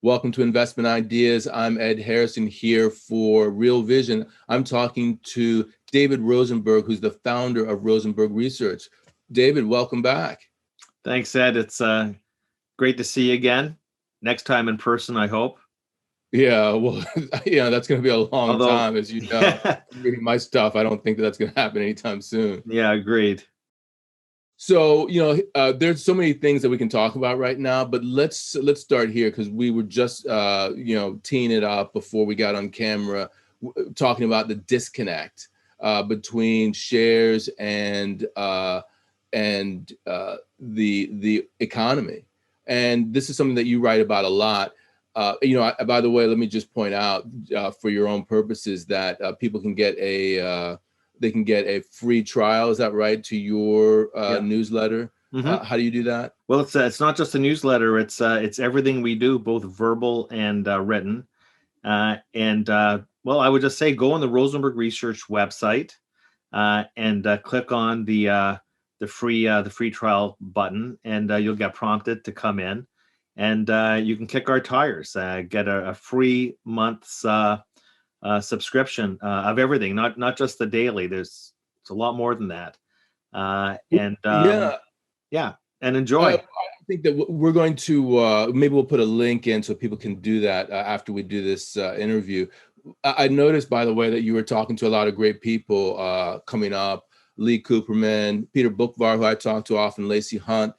Welcome to Investment Ideas. I'm Ed Harrison here for Real Vision. I'm talking to David Rosenberg, who's the founder of Rosenberg Research. David, welcome back. Thanks, Ed. It's great to see you again. Next time in person, I hope. Yeah, well, that's going to be a long time, as you know. Reading my stuff, I don't think that's going to happen anytime soon. Yeah, agreed. So, there's so many things that we can talk about right now, but let's start here because we were just, teeing it up before we got on camera, talking about the disconnect between shares and the economy. And this is something that you write about a lot. By the way, let me just point out for your own purposes that people can get a free trial. Is that right? To your newsletter. Mm-hmm. How do you do that? Well, it's not just a newsletter. It's everything we do, both verbal and written. I would just say go on the Rosenberg Research website and click on the free trial button, and you'll get prompted to come in, and you can kick our tires, get a free month's subscription of everything, not just the daily. It's a lot more than that. And enjoy. I think that we're going to maybe we'll put a link in so people can do that after we do this interview. I noticed, by the way, that you were talking to a lot of great people coming up. Lee Cooperman, Peter Bookvar, who I talk to often, Lacey Hunt.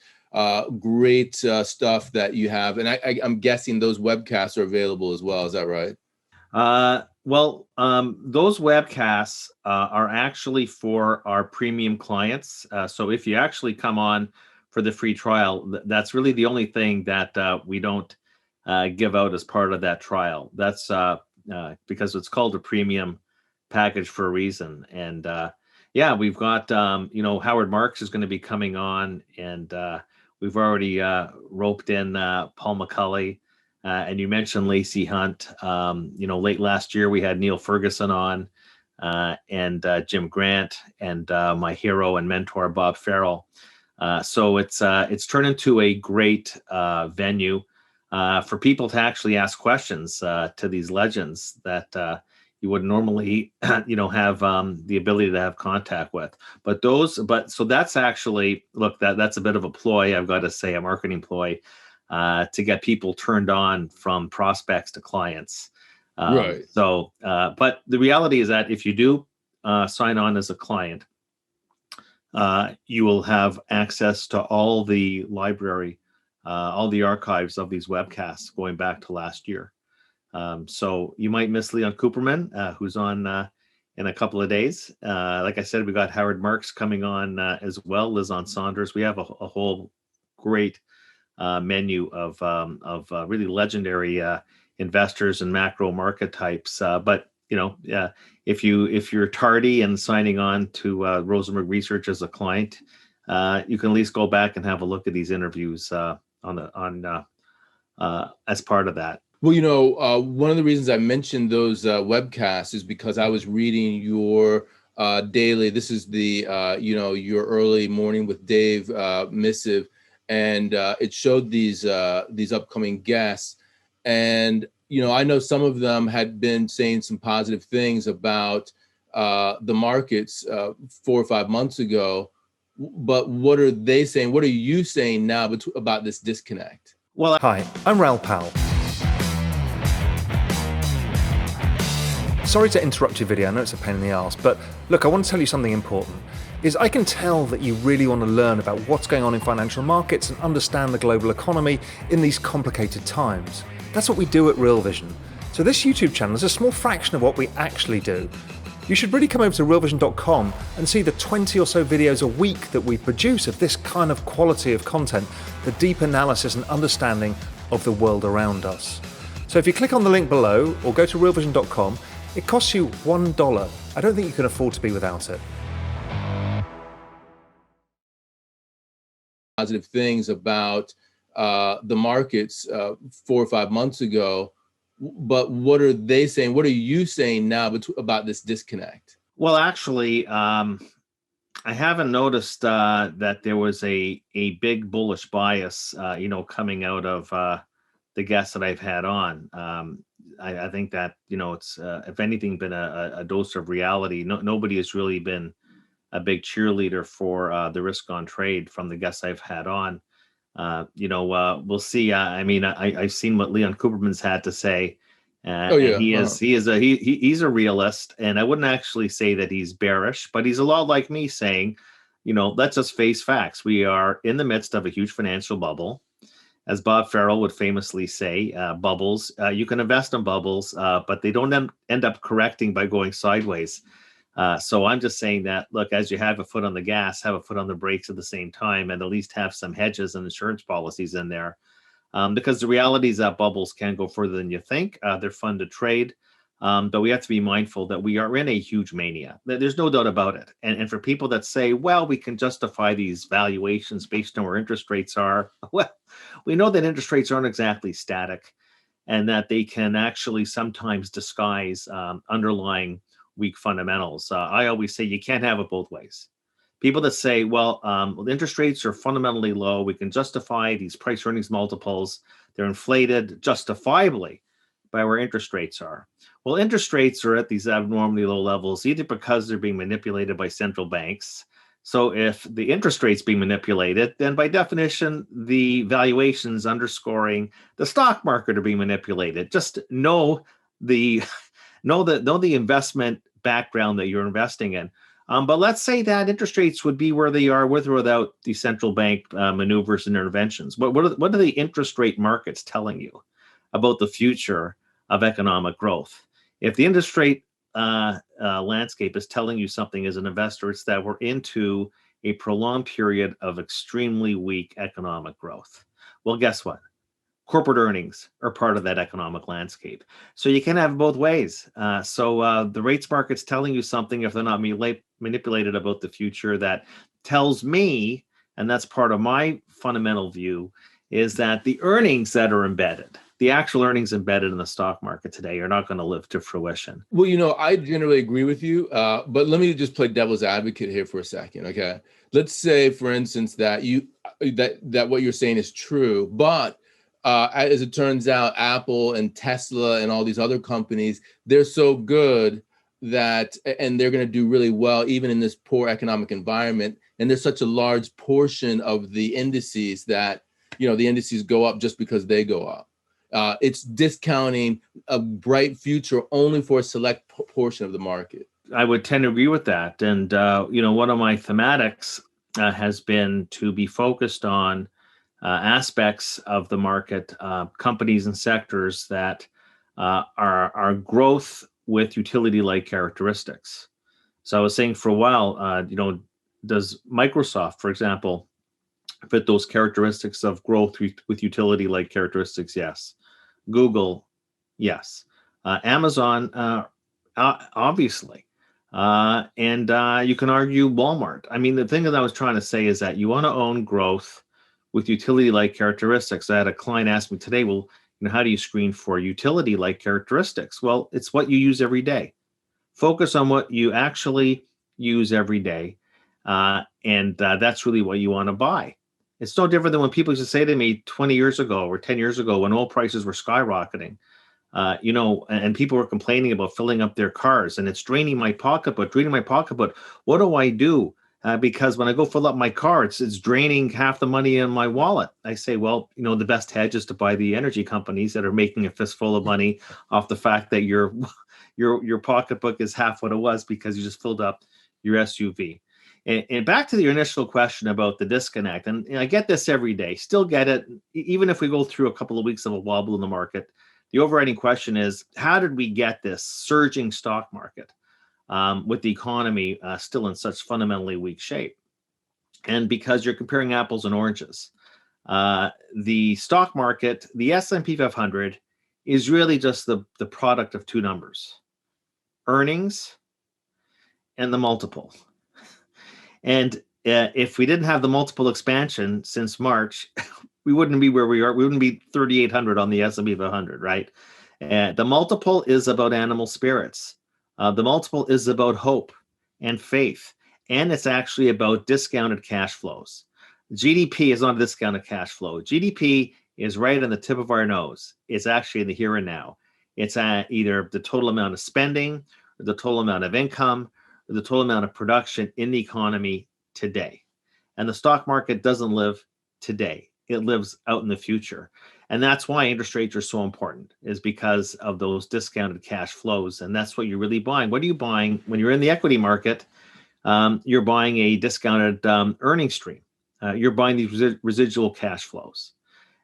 Great stuff that you have. And I'm guessing those webcasts are available as well. Is that right? Those webcasts are actually for our premium clients. So if you actually come on for the free trial, that's really the only thing that we don't give out as part of that trial. That's because it's called a premium package for a reason. And we've got, Howard Marks is going to be coming on, and we've already roped in Paul McCulley. And you mentioned Lacey Hunt. Late last year we had Neil Ferguson on, and Jim Grant, and my hero and mentor Bob Farrell. So it's turned into a great venue for people to actually ask questions to these legends that you would normally, have the ability to have contact with. So that's actually, look, that's a bit of a ploy, I've got to say, a marketing ploy. To get people turned on from prospects to clients. Right. But the reality is that if you do sign on as a client, you will have access to all the library, all the archives of these webcasts going back to last year. So you might miss Leon Cooperman, who's on in a couple of days. Like I said, we got Howard Marks coming on as well, Lizanne Saunders. We have a whole great menu of really legendary investors and macro market types. But if you're tardy and signing on to Rosenberg Research as a client, you can at least go back and have a look at these interviews as part of that. Well, one of the reasons I mentioned those webcasts is because I was reading your daily. This is the your early morning with Dave missive. And it showed these upcoming guests. And, I know some of them had been saying some positive things about the markets 4 or 5 months ago. But what are they saying? What are you saying now about this disconnect? Well, hi, I'm Raoul Powell. Sorry to interrupt your video, I know it's a pain in the arse, but look, I want to tell you something important. I can tell that you really want to learn about what's going on in financial markets and understand the global economy in these complicated times. That's what we do at Real Vision. So this YouTube channel is a small fraction of what we actually do. You should really come over to realvision.com and see the 20 or so videos a week that we produce of this kind of quality of content, the deep analysis and understanding of the world around us. So if you click on the link below or go to realvision.com, it costs you $1. I don't think you can afford to be without it. Positive things about the markets 4 or 5 months ago, but what are they saying? What are you saying now about this disconnect? Well, actually, I haven't noticed that there was a big bullish bias, coming out of the guests that I've had on. I think that, it's, if anything, been a dose of reality. Nobody has really been a big cheerleader for the risk on trade from the guests I've had on. We'll see. I've seen what Leon Cooperman's had to say, Oh and yeah. he's a realist, and I wouldn't actually say that he's bearish, but he's a lot like me, saying, let's just face facts. We are in the midst of a huge financial bubble. As Bob Farrell would famously say, bubbles, you can invest in bubbles, but they don't end up correcting by going sideways. So I'm just saying that, look, as you have a foot on the gas, have a foot on the brakes at the same time, and at least have some hedges and insurance policies in there. Because the reality is that bubbles can go further than you think. They're fun to trade. But we have to be mindful that we are in a huge mania. There's no doubt about it. And for people that say, well, we can justify these valuations based on where interest rates are, well, we know that interest rates aren't exactly static, and that they can actually sometimes disguise underlying weak fundamentals. I always say you can't have it both ways. People that say, well, interest rates are fundamentally low, we can justify these price earnings multiples, they're inflated justifiably by where interest rates are. Well, interest rates are at these abnormally low levels, either because they're being manipulated by central banks. So if the interest rate's being manipulated, then by definition, the valuations underscoring the stock market are being manipulated. Just know the investment background that you're investing in. But let's say that interest rates would be where they are with or without the central bank maneuvers and interventions. What are the interest rate markets telling you about the future of economic growth? If the interest rate landscape is telling you something as an investor, it's that we're into a prolonged period of extremely weak economic growth. Well, guess what? Corporate earnings are part of that economic landscape. So you can have both ways. So the rates market's telling you something, if they're not manipulated, about the future, that tells me, and that's part of my fundamental view, is that the earnings that are embedded, the actual earnings embedded in the stock market today, are not going to live to fruition. Well, I generally agree with you, but let me just play devil's advocate here for a second, okay? Let's say, for instance, that that what you're saying is true, but as it turns out, Apple and Tesla and all these other companies, they're so good that, and they're going to do really well even in this poor economic environment. And there's such a large portion of the indices that, the indices go up just because they go up. It's discounting a bright future only for a select portion of the market. I would tend to agree with that. And, one of my thematics has been to be focused on aspects of the market, companies and sectors that are growth with utility-like characteristics. So I was saying for a while, does Microsoft, for example, fit those characteristics of growth with utility-like characteristics? Yes. Google, yes. Amazon, obviously. And you can argue Walmart. I mean, the thing that I was trying to say is that you want to own growth with utility-like characteristics. I had a client ask me today, well, how do you screen for utility-like characteristics? Well, it's what you use every day. Focus on what you actually use every day. And that's really what you want to buy. It's no different than when people used to say to me 20 years ago or 10 years ago, when oil prices were skyrocketing, and people were complaining about filling up their cars, and it's draining my pocketbook. What do I do? Because when I go fill up my car, it's draining half the money in my wallet. I say, well, the best hedge is to buy the energy companies that are making a fistful of money off the fact that your pocketbook is half what it was because you just filled up your SUV. And back to your initial question about the disconnect, and I get this every day, still get it, even if we go through a couple of weeks of a wobble in the market. The overriding question is, how did we get this surging stock market with the economy still in such fundamentally weak shape? And because you're comparing apples and oranges, the stock market, the S&P 500, is really just the product of two numbers: earnings and the multiple. And if we didn't have the multiple expansion since March, we wouldn't be where we are. We wouldn't be 3,800 on the S&P 500, right? The multiple is about animal spirits. The multiple is about hope and faith. And it's actually about discounted cash flows. GDP is not a discounted cash flow. GDP is right on the tip of our nose. It's actually in the here and now. It's either the total amount of spending, or the total amount of income, or the total amount of production in the economy today. And the stock market doesn't live today. It lives out in the future. And that's why interest rates are so important, is because of those discounted cash flows. And that's what you're really buying. What are you buying when you're in the equity market? You're buying a discounted earning stream. You're buying these residual cash flows.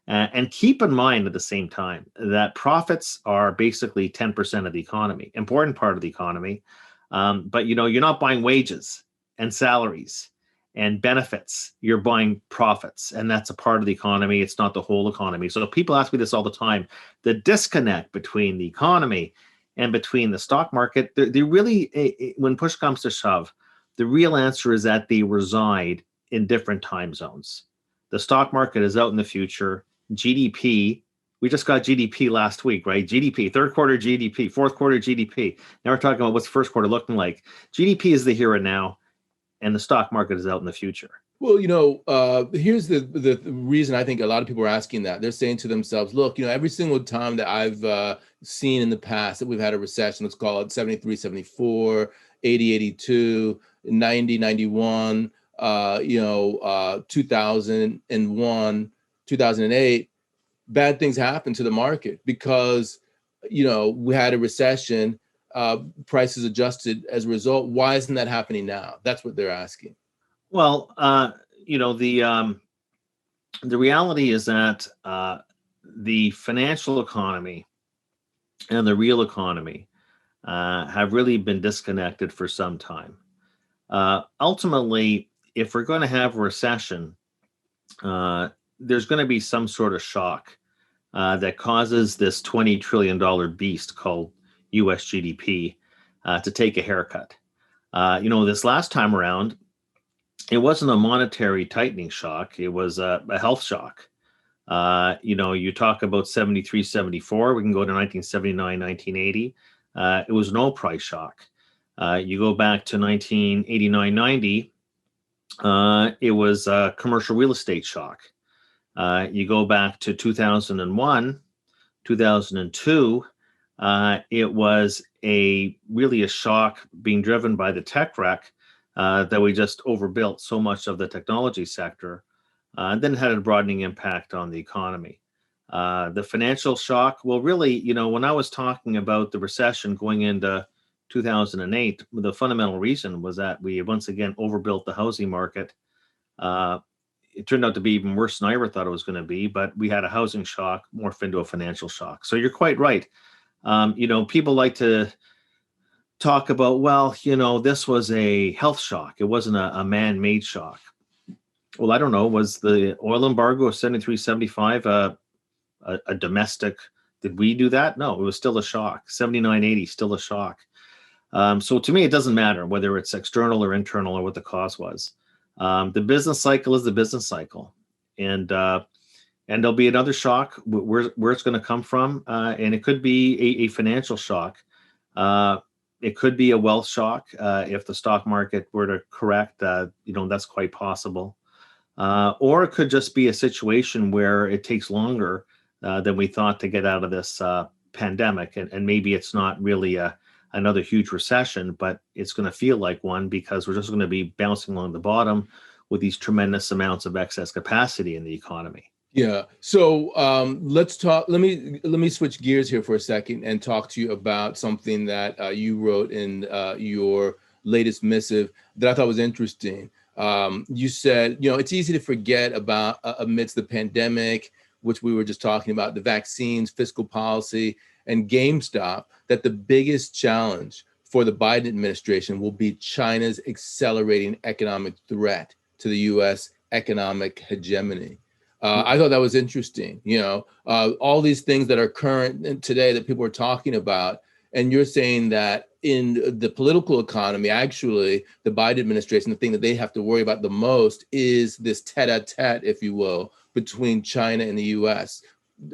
And keep in mind at the same time that profits are basically 10% of the economy, important part of the economy. But you're not buying wages and salaries and benefits. You're buying profits, and that's a part of the economy. It's not the whole economy. So people ask me this all the time: the disconnect between the economy and between the stock market. They really, when push comes to shove, the real answer is that they reside in different time zones. The stock market is out in the future. GDP, we just got GDP last week, right? GDP, third quarter GDP, fourth quarter GDP. Now we're talking about what's first quarter looking like. GDP is the here and now, and the stock market is out in the future. Well, here's the reason I think a lot of people are asking that. They're saying to themselves, look, every single time that I've seen in the past that we've had a recession, let's call it 73, 74, 80, 82, 90, 91, 2001, 2008, bad things happen to the market because, we had a recession, prices adjusted as a result. Why isn't that happening now? That's what they're asking. Well, the reality is that the financial economy and the real economy have really been disconnected for some time. Ultimately, if we're going to have a recession, there's going to be some sort of shock that causes this $20 trillion beast called US GDP to take a haircut. This last time around, it wasn't a monetary tightening shock. It was a health shock. You talk about 73, 74. We can go to 1979, 1980. It was an oil price shock. You go back to 1989, 90. It was a commercial real estate shock. You go back to 2001, 2002. It was really a shock being driven by the tech wreck. That we just overbuilt so much of the technology sector, then had a broadening impact on the economy. The financial shock, well, really, when I was talking about the recession going into 2008, the fundamental reason was that we once again overbuilt the housing market. It turned out to be even worse than I ever thought it was going to be, but we had a housing shock morph into a financial shock. So you're quite right. People like to talk about, this was a health shock. It wasn't a man-made shock. Well, I don't know. Was the oil embargo of 73, 75 a domestic? Did we do that? No, it was still a shock. 79, 80, still a shock. So to me, it doesn't matter whether it's external or internal or what the cause was. The business cycle is the business cycle. And there'll be another shock where it's going to come from. And it could be a financial shock. It could be a wealth shock if the stock market were to correct. That's quite possible. Or it could just be a situation where it takes longer than we thought to get out of this pandemic. And maybe it's not really another huge recession, but it's going to feel like one because we're just going to be bouncing along the bottom with these tremendous amounts of excess capacity in the economy. Yeah. So let's talk. Let me switch gears here for a second and talk to you about something that you wrote in your latest missive that I thought was interesting. You said, it's easy to forget about amidst the pandemic, which we were just talking about, the vaccines, fiscal policy, and GameStop, that the biggest challenge for the Biden administration will be China's accelerating economic threat to the U.S. economic hegemony. I thought that was interesting. All these things that are current today that people are talking about, and you're saying that in the political economy, actually, the Biden administration, the thing that they have to worry about the most is this tete-a-tete, if you will, between China and the U.S.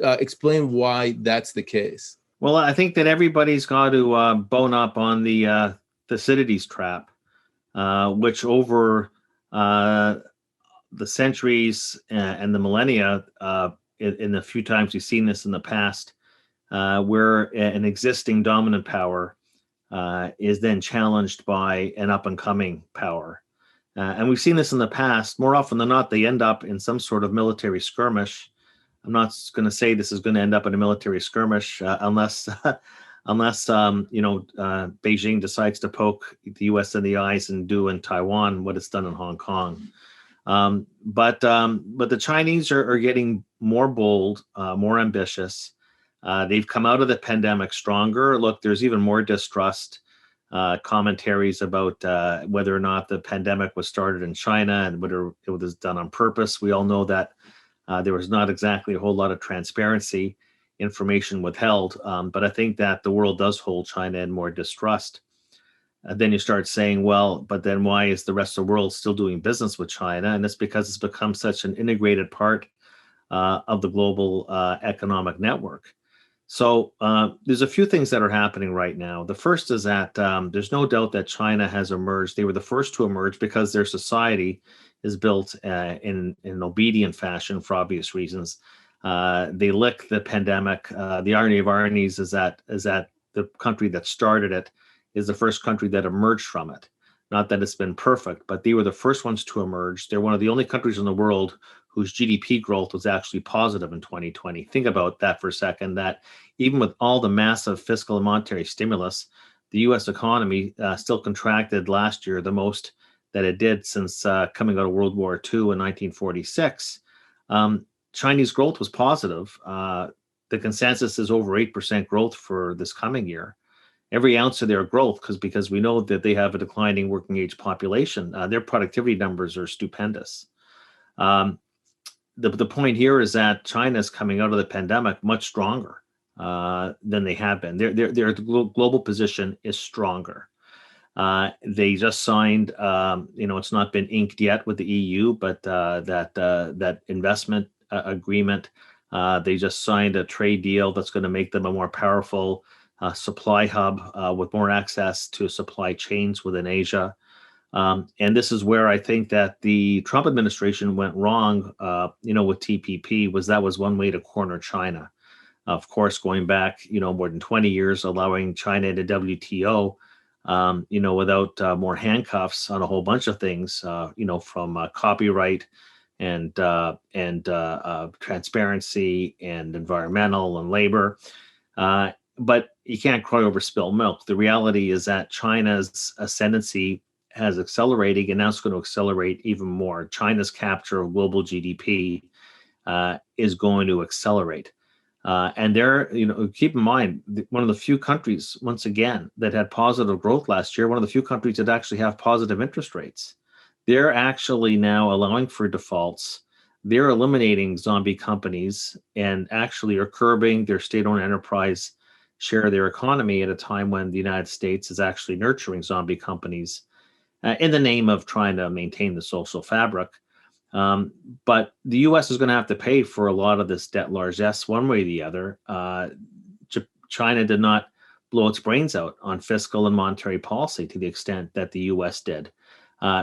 Explain why that's the case. Well, I think that everybody's got to bone up on the Thucydides trap, which over the centuries and the millennia, in the few times we've seen this in the past, where an existing dominant power is then challenged by an up-and-coming power. And we've seen this in the past. More often than not, they end up in some sort of military skirmish. I'm not going to say this is going to end up in a military skirmish unless Beijing decides to poke the U.S. in the eyes and do in Taiwan what it's done in Hong Kong. But the Chinese are getting more bold, more ambitious. They've come out of the pandemic stronger. Look, there's even more distrust, commentaries about whether or not the pandemic was started in China and whether it was done on purpose. We all know that there was not exactly a whole lot of transparency, information withheld. But I think that the world does hold China in more distrust. Then you start saying, well, but then why is the rest of the world still doing business with China? And it's because it's become such an integrated part of the global economic network. So there's a few things that are happening right now. The first is that there's no doubt that China has emerged. They were the first to emerge because their society is built in an obedient fashion for obvious reasons. They lick the pandemic. The irony of ironies is that the country that started it is the first country that emerged from it. Not that it's been perfect, but they were the first ones to emerge. They're one of the only countries in the world whose GDP growth was actually positive in 2020. Think about that for a second, that even with all the massive fiscal and monetary stimulus, the US economy still contracted last year the most that it did since coming out of World War II in 1946. Chinese growth was positive. The consensus is over 8% growth for this coming year. Every ounce of their growth, because we know that they have a declining working age population, their productivity numbers are stupendous. The point here is that China is coming out of the pandemic much stronger than they have been. Their global position is stronger. They just signed, it's not been inked yet with the EU, but that investment agreement, they just signed a trade deal that's going to make them a more powerful supply hub with more access to supply chains within Asia. And this is where I think that the Trump administration went wrong, with TPP, that was one way to corner China. Of course, going back, more than 20 years, allowing China to WTO, without more handcuffs on a whole bunch of things, from copyright and transparency and environmental and labor. But you can't cry over spilled milk. The reality is that China's ascendancy has accelerated, and now it's going to accelerate even more. China's capture of global GDP is going to accelerate. And they're, keep in mind, one of the few countries, once again, that had positive growth last year, one of the few countries that actually have positive interest rates. They're actually now allowing for defaults. They're eliminating zombie companies and actually are curbing their state-owned enterprise share of their economy at a time when the United States is actually nurturing zombie companies in the name of trying to maintain the social fabric. But the U.S. is going to have to pay for a lot of this debt largesse one way or the other. China did not blow its brains out on fiscal and monetary policy to the extent that the U.S. did.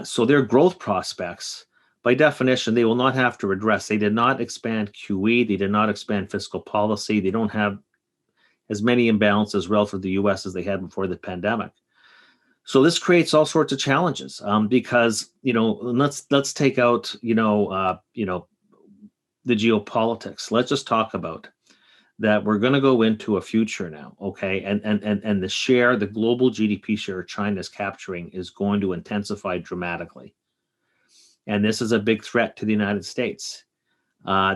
So their growth prospects, by definition, they will not have to redress. They did not expand QE. They did not expand fiscal policy. They don't have as many imbalances relative to the U.S. as they had before the pandemic. So this creates all sorts of challenges because, let's take out, the geopolitics. Let's just talk about that. We're going to go into a future now. Okay. And the global GDP share China is capturing is going to intensify dramatically. And this is a big threat to the United States.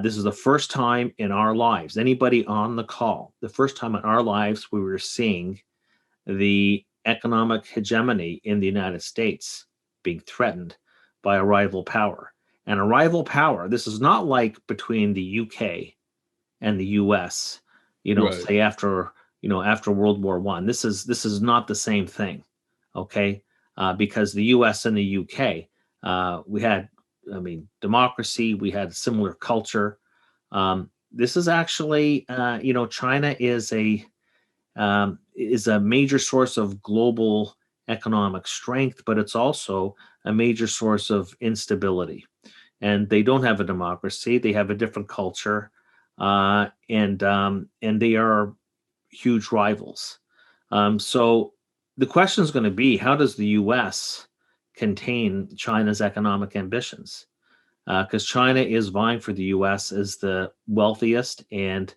This is the first time in our lives, anybody on the call, the first time in our lives we were seeing the economic hegemony in the United States being threatened by a rival power. And a rival power, this is not like between the UK and the US, right. Say after World War I. This is not the same thing, okay? Because the US and the UK, we had, democracy, we had similar culture. This is actually, China is a major source of global economic strength, but it's also a major source of instability. And they don't have a democracy. They have a different culture. and they are huge rivals. So the question is going to be, how does the U.S. contain China's economic ambitions? Because China is vying for the U.S. as the wealthiest and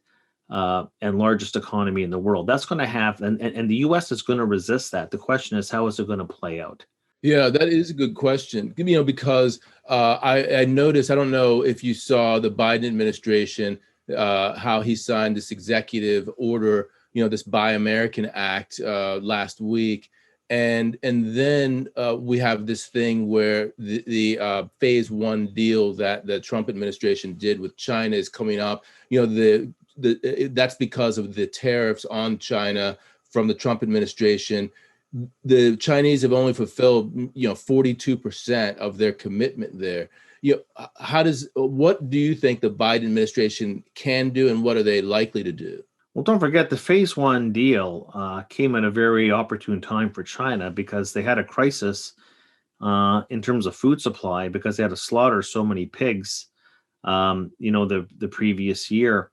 largest economy in the world. That's going to have, and the U.S. is going to resist that. The question is, how is it going to play out? Yeah, that is a good question. Because I noticed, I don't know if you saw the Biden administration, how he signed this executive order, this Buy American Act last week. And then we have this thing where the phase one deal that the Trump administration did with China is coming up. That's because of the tariffs on China from the Trump administration. The Chinese have only fulfilled 42% of their commitment there. What do you think the Biden administration can do, and what are they likely to do? Well, don't forget the phase one deal came at a very opportune time for China because they had a crisis in terms of food supply because they had to slaughter so many pigs, the previous year.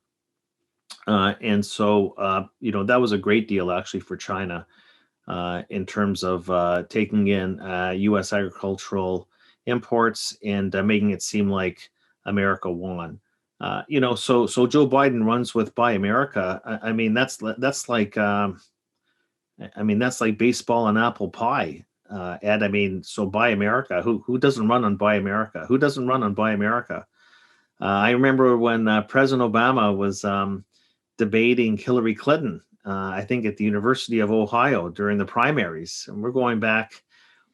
And so, that was a great deal actually for China in terms of taking in U.S. agricultural imports and making it seem like America won. So Joe Biden runs with Buy America. I mean, that's like baseball and apple pie. Ed, I mean, so Buy America. Who doesn't run on Buy America? Who doesn't run on Buy America? I remember when President Obama was debating Hillary Clinton. I think at the University of Ohio during the primaries, and we're going back.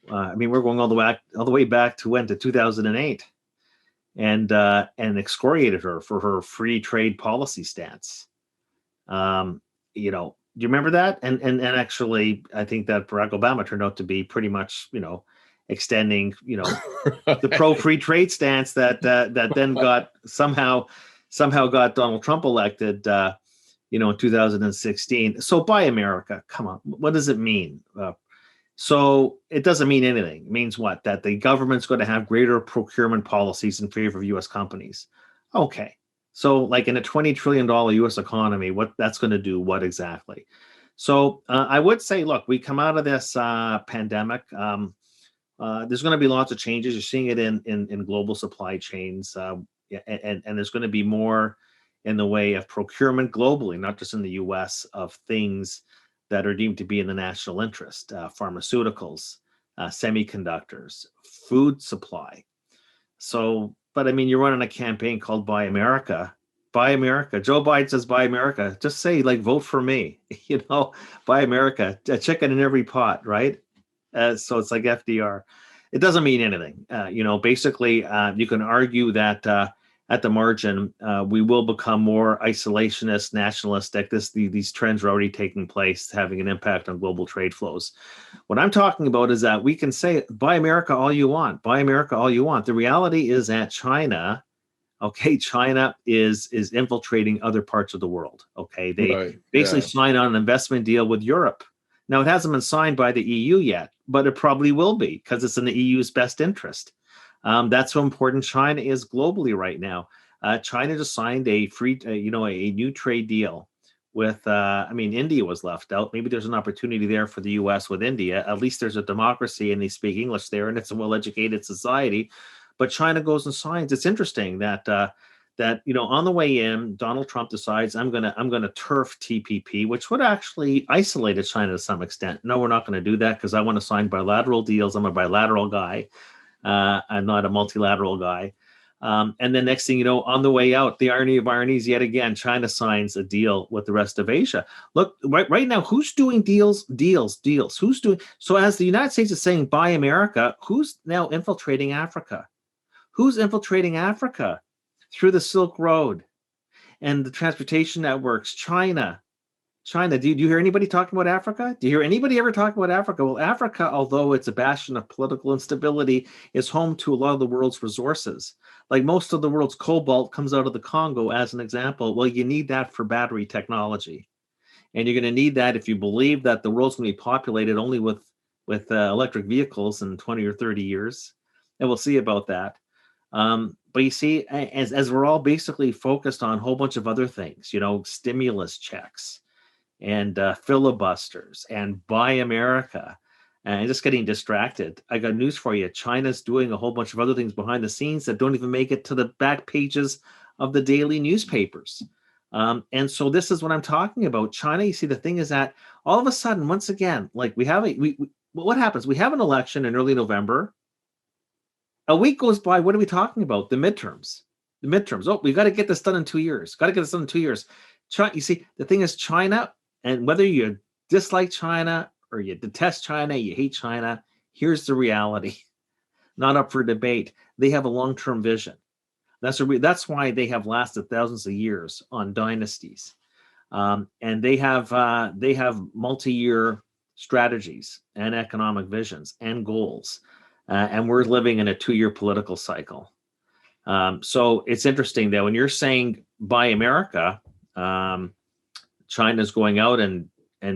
We're going all the way back to 2008, and excoriated her for her free trade policy stance. Do you remember that? And actually, I think that Barack Obama turned out to be pretty much, extending, the pro free trade stance that then got somehow got Donald Trump elected. In 2016. So Buy America, come on, what does it mean? So it doesn't mean anything. It means what? That the government's going to have greater procurement policies in favor of U.S. companies. Okay. So like in a $20 trillion U.S. economy, what that's going to do, what exactly? So I would say, look, we come out of this pandemic. There's going to be lots of changes. You're seeing it in global supply chains. And there's going to be more in the way of procurement globally, not just in the U.S., of things that are deemed to be in the national interest, pharmaceuticals, semiconductors, food supply. So, but I mean, you're running a campaign called Buy America. Buy America. Joe Biden says Buy America. Just say, vote for me. Buy America. A chicken in every pot, right? So it's like FDR. It doesn't mean anything. Basically, you can argue that at the margin, we will become more isolationist, nationalistic. These trends are already taking place, having an impact on global trade flows. What I'm talking about is that we can say, Buy America all you want, Buy America all you want. The reality is that China is infiltrating other parts of the world. Okay, they basically sign on an investment deal with Europe. Now, it hasn't been signed by the EU yet, but it probably will be because it's in the EU's best interest. That's how important China is globally right now. China just signed a new trade deal with, India was left out. Maybe there's an opportunity there for the U.S. with India. At least there's a democracy and they speak English there, and it's a well-educated society. But China goes and signs. It's interesting that on the way in, Donald Trump decides I'm gonna turf TPP, which would actually isolate China to some extent. No, we're not going to do that because I want to sign bilateral deals. I'm a bilateral guy. I'm not a multilateral guy. And then next thing you know, on the way out, the irony of ironies, yet again, China signs a deal with the rest of Asia. Look, right now, who's doing deals? Who's doing? So as the United States is saying, Buy America, who's now infiltrating Africa? Who's infiltrating Africa? Through the Silk Road and the transportation networks, China. Do you hear anybody talking about Africa? Do you hear anybody ever talk about Africa? Well, Africa, although it's a bastion of political instability, is home to a lot of the world's resources. Like most of the world's cobalt comes out of the Congo, as an example. Well, you need that for battery technology. And you're going to need that if you believe that the world's going to be populated only with electric vehicles in 20 or 30 years. And we'll see about that. But you see, as we're all basically focused on a whole bunch of other things, stimulus checks and filibusters and buy America, and just getting distracted. I got news for you. China's doing a whole bunch of other things behind the scenes that don't even make it to the back pages of the daily newspapers. And so this is what I'm talking about. China, you see, the thing is that all of a sudden, once again, like what happens? We have an election in early November. A week goes by. What are we talking about? The midterms. Oh, we got to get this done in 2 years. China, you see, the thing is China, and whether you dislike China or you detest China, you hate China, here's the reality. Not up for debate. They have a long-term vision. That's why they have lasted thousands of years on dynasties, and they have multi-year strategies and economic visions and goals, and we're living in a 2-year political cycle. So it's interesting that when you're saying buy America, China's going out and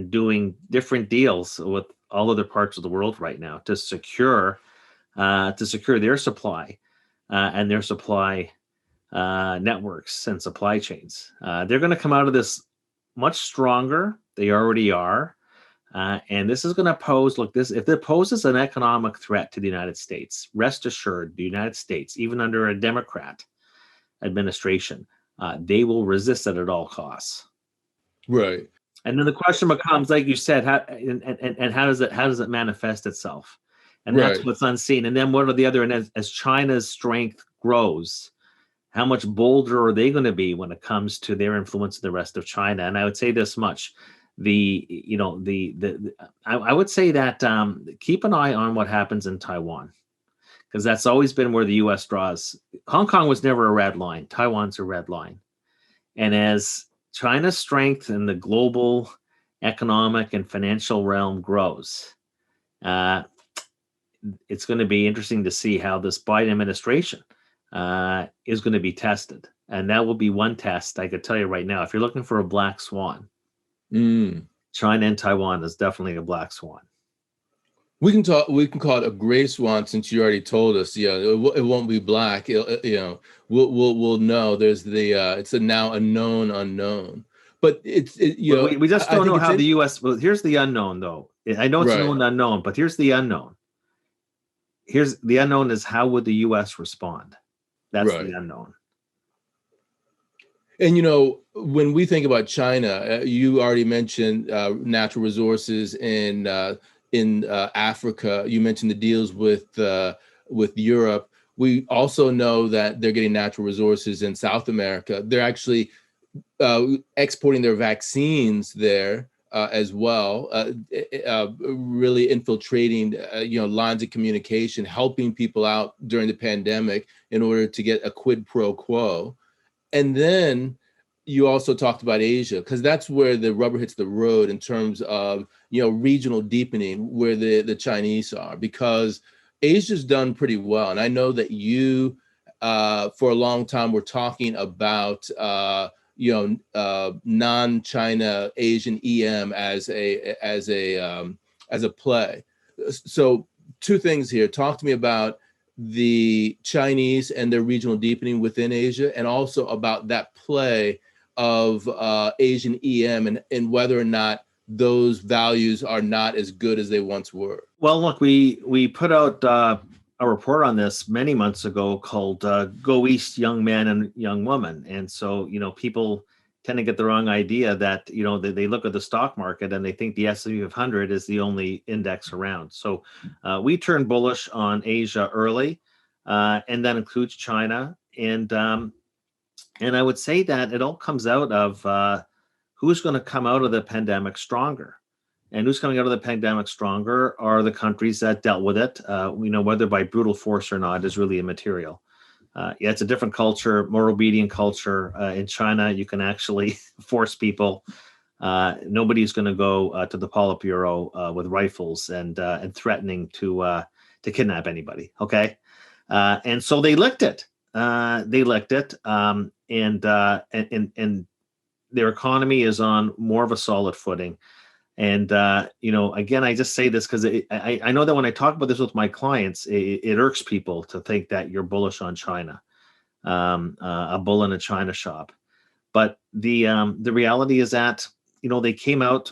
doing different deals with all other parts of the world right now to secure their supply and their supply networks and supply chains. They're going to come out of this much stronger. They already are. And this is going to pose, if it poses an economic threat to the United States, rest assured, the United States, even under a Democrat administration, they will resist it at all costs. Right. And then the question becomes, like you said, how does it manifest itself? And that's Right. what's unseen. And then what are the other? And as China's strength grows, how much bolder are they going to be when it comes to their influence in the rest of China? And I would say this much: I would say that keep an eye on what happens in Taiwan, because that's always been where the U.S. draws. Hong Kong was never a red line. Taiwan's a red line. And as China's strength in the global economic and financial realm grows, it's going to be interesting to see how this Biden administration is going to be tested. And that will be one test, I could tell you right now. If you're looking for a black swan, China and Taiwan is definitely a black swan. We can call it a gray swan, since you already told us. Yeah, it won't be black. We'll know. There's it's a now a known unknown. But we just don't know how the U.S. Well, here's the unknown, though. I know it's right. known unknown, but here's the unknown. Here's the unknown is how would the U.S. respond? That's right. The unknown. And when we think about China, you already mentioned natural resources in Africa. You mentioned the deals with Europe. We also know that they're getting natural resources in South America. They're actually exporting their vaccines there as well, really infiltrating lines of communication, helping people out during the pandemic in order to get a quid pro quo. And then you also talked about Asia, because that's where the rubber hits the road in terms of regional deepening, where the Chinese are, because Asia's done pretty well. And I know that you for a long time were talking about non-China Asian EM as a play. So two things here. Talk to me about the Chinese and their regional deepening within Asia, and also about that play of Asian EM and whether or not those values are not as good as they once were. Well, look, we put out a report on this many months ago called Go East, Young Man and Young Woman. And so, people tend to get the wrong idea that, they look at the stock market and they think the S&P 500 is the only index around. So we turned bullish on Asia early, and that includes China. And I would say that it all comes out of who's going to come out of the pandemic stronger. And who's coming out of the pandemic stronger are the countries that dealt with it. Whether by brutal force or not is really immaterial. It's a different culture, more obedient culture. In China, you can actually force people. Nobody's going to go to the Politburo with rifles and threatening to kidnap anybody. Okay, and so they licked it. And their economy is on more of a solid footing. And, again, I just say this because I know that when I talk about this with my clients, it irks people to think that you're bullish on China. a bull in a china shop. But the reality is that, they came out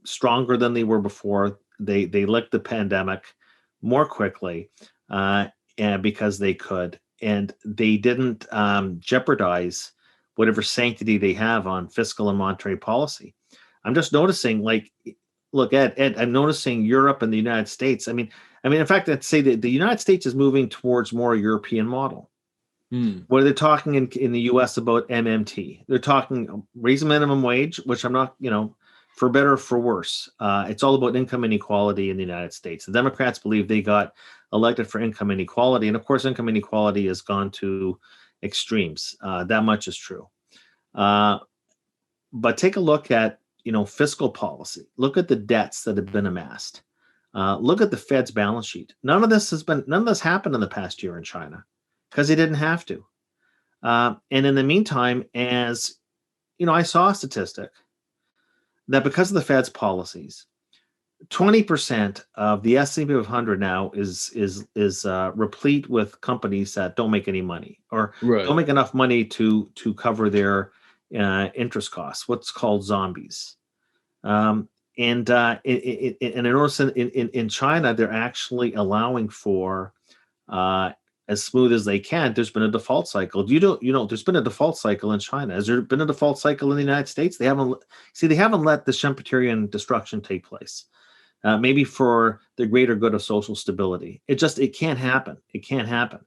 stronger than they were before. They licked the pandemic more quickly, and because they could, and they didn't jeopardize whatever sanctity they have on fiscal and monetary policy. I'm just noticing, look, Ed, I'm noticing Europe and the United States. I mean, in fact, I'd say that the United States is moving towards more European model. What are they talking in the U.S. about MMT? They're talking raise minimum wage, which I'm not, for better or for worse. It's all about income inequality in the United States. The Democrats believe they got elected for income inequality. And of course, income inequality has gone to extremes. That much is true. But take a look at, fiscal policy. Look at the debts that have been amassed. Look at the Fed's balance sheet. None of this happened in the past year in China, because they didn't have to. And in the meantime, as I saw a statistic that because of the Fed's policies, 20% of the S&P 500 now is replete with companies that don't make any money, or don't make enough money to cover their interest costs. What's called zombies. And I noticed in China, they're actually allowing for as smooth as they can. There's been a default cycle. There's been a default cycle in China. Has there been a default cycle in the United States? They haven't let the Schumpeterian destruction take place. Maybe for the greater good of social stability. It can't happen. It can't happen.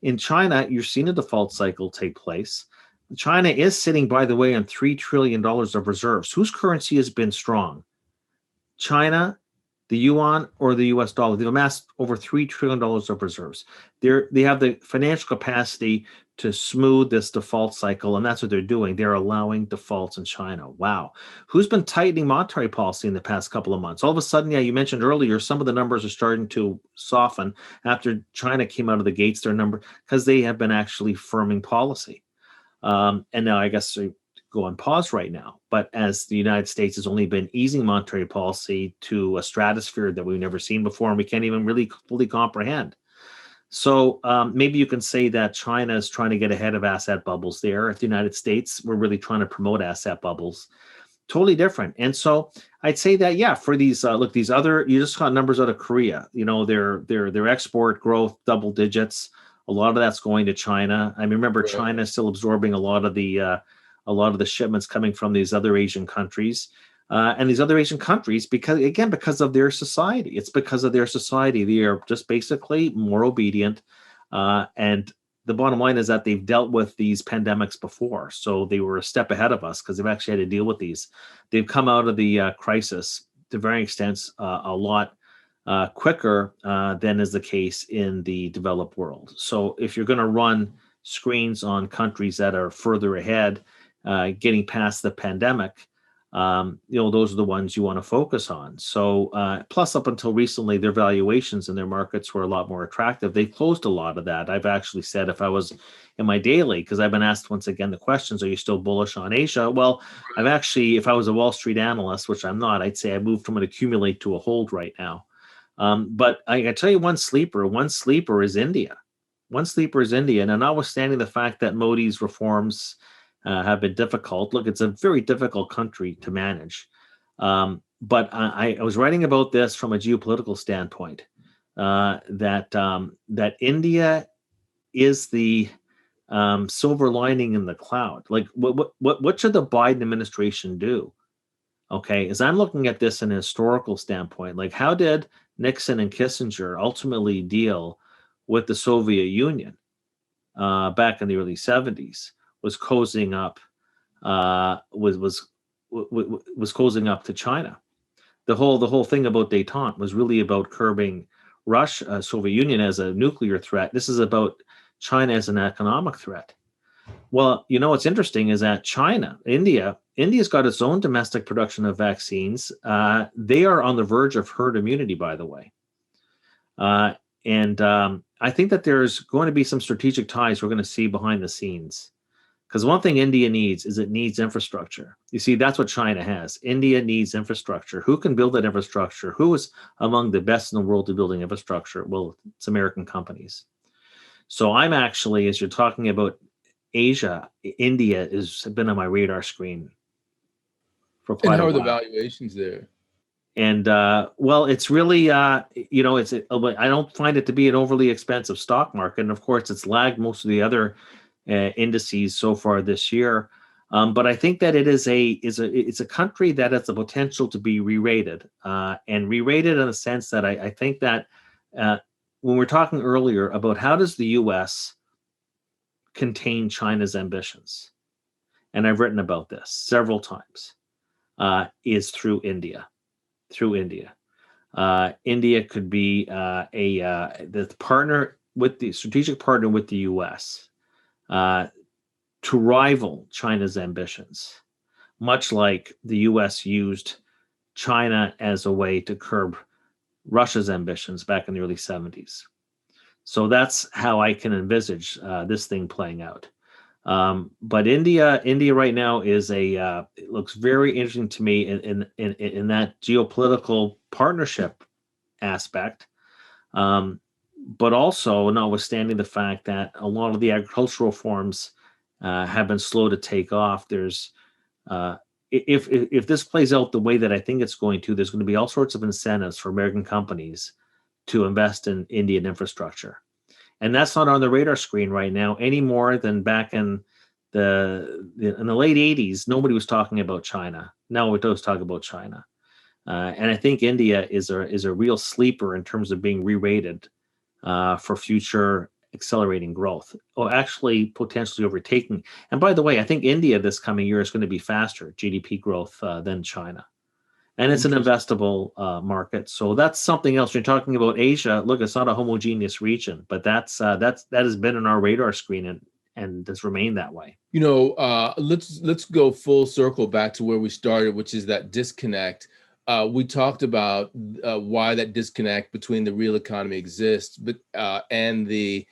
In China, you're seeing a default cycle take place. China is sitting, by the way, on $3 trillion of reserves. Whose currency has been strong? China, the yuan, or the US dollar. They've amassed over $3 trillion of reserves. They have the financial capacity to smooth this default cycle, and that's what they're doing. They're allowing defaults in China. Wow. Who's been tightening monetary policy in the past couple of months? All of a sudden, you mentioned earlier, some of the numbers are starting to soften after China came out of the gates, their number, because they have been actually firming policy. And now I guess they go on pause right now. But as the United States has only been easing monetary policy to a stratosphere that we've never seen before, and we can't even really fully comprehend. So maybe you can say that China is trying to get ahead of asset bubbles there. If the United States were really trying to promote asset bubbles, totally different. And so I'd say that, yeah, for these, these other, you just got numbers out of Korea, their export growth, double digits. A lot of that's going to China. I remember China is still absorbing a lot of the shipments coming from these other Asian countries. And these other Asian countries, because of their society. It's because of their society. They are just basically more obedient. And the bottom line is that they've dealt with these pandemics before. So they were a step ahead of us because they've actually had to deal with these. They've come out of the crisis to varying extents a lot quicker than is the case in the developed world. So if you're going to run screens on countries that are further ahead, getting past the pandemic, those are the ones you want to focus on. So plus up until recently, their valuations in their markets were a lot more attractive. They closed a lot of that. I've actually said, if I was in my daily, because I've been asked once again the questions, are you still bullish on Asia? Well, I've actually, if I was a Wall Street analyst, which I'm not, I'd say I moved from an accumulate to a hold right now. But I tell you, one sleeper is India. One sleeper is India. And notwithstanding the fact that Modi's reforms have been difficult. Look, it's a very difficult country to manage. But I was writing about this from a geopolitical standpoint, that India is the silver lining in the cloud. Like, what should the Biden administration do? Okay, as I'm looking at this in a historical standpoint, like, how did Nixon and Kissinger ultimately deal with the Soviet Union back in the early 70s? Was cozying up, was cozying up to China. The whole thing about détente was really about curbing Russia, Soviet Union as a nuclear threat. This is about China as an economic threat. Well, what's interesting is that India's got its own domestic production of vaccines. They are on the verge of herd immunity, by the way. And I think that there's going to be some strategic ties we're going to see behind the scenes. Because one thing India needs is it needs infrastructure. You see, that's what China has. India needs infrastructure. Who can build that infrastructure? Who is among the best in the world at building infrastructure? Well, it's American companies. So I'm actually, as you're talking about Asia, India has been on my radar screen for And quite how a are the while. valuations there? And well, it's really, I don't find it to be an overly expensive stock market. And of course, it's lagged most of the other indices so far this year. But I think that it's a country that has the potential to be re-rated, and re-rated in the sense that I think that uh, when we're talking earlier about how does the U.S. contain China's ambitions, and I've written about this several times, is through India. Through India. India could be the partner with the strategic partner with the U.S. To rival China's ambitions, much like the U.S. used China as a way to curb Russia's ambitions back in the early 70s. So that's how I can envisage this thing playing out. But India right now is it looks very interesting to me in that geopolitical partnership aspect. But also, notwithstanding the fact that a lot of the agricultural reforms have been slow to take off, there's if this plays out the way that I think it's going to, there's going to be all sorts of incentives for American companies to invest in Indian infrastructure. And that's not on the radar screen right now any more than back in the late 80s. Nobody was talking about China. Now we does talk about China. And I think India is a real sleeper in terms of being re-rated for future accelerating growth, or actually potentially overtaking. And by the way, I think India this coming year is going to be faster GDP growth than China. And it's an investable market. So that's something else. You're talking about Asia. Look, it's not a homogeneous region, but that has been on our radar screen and has remained that way. Let's go full circle back to where we started, which is that disconnect. We talked about why that disconnect between the real economy exists, but and the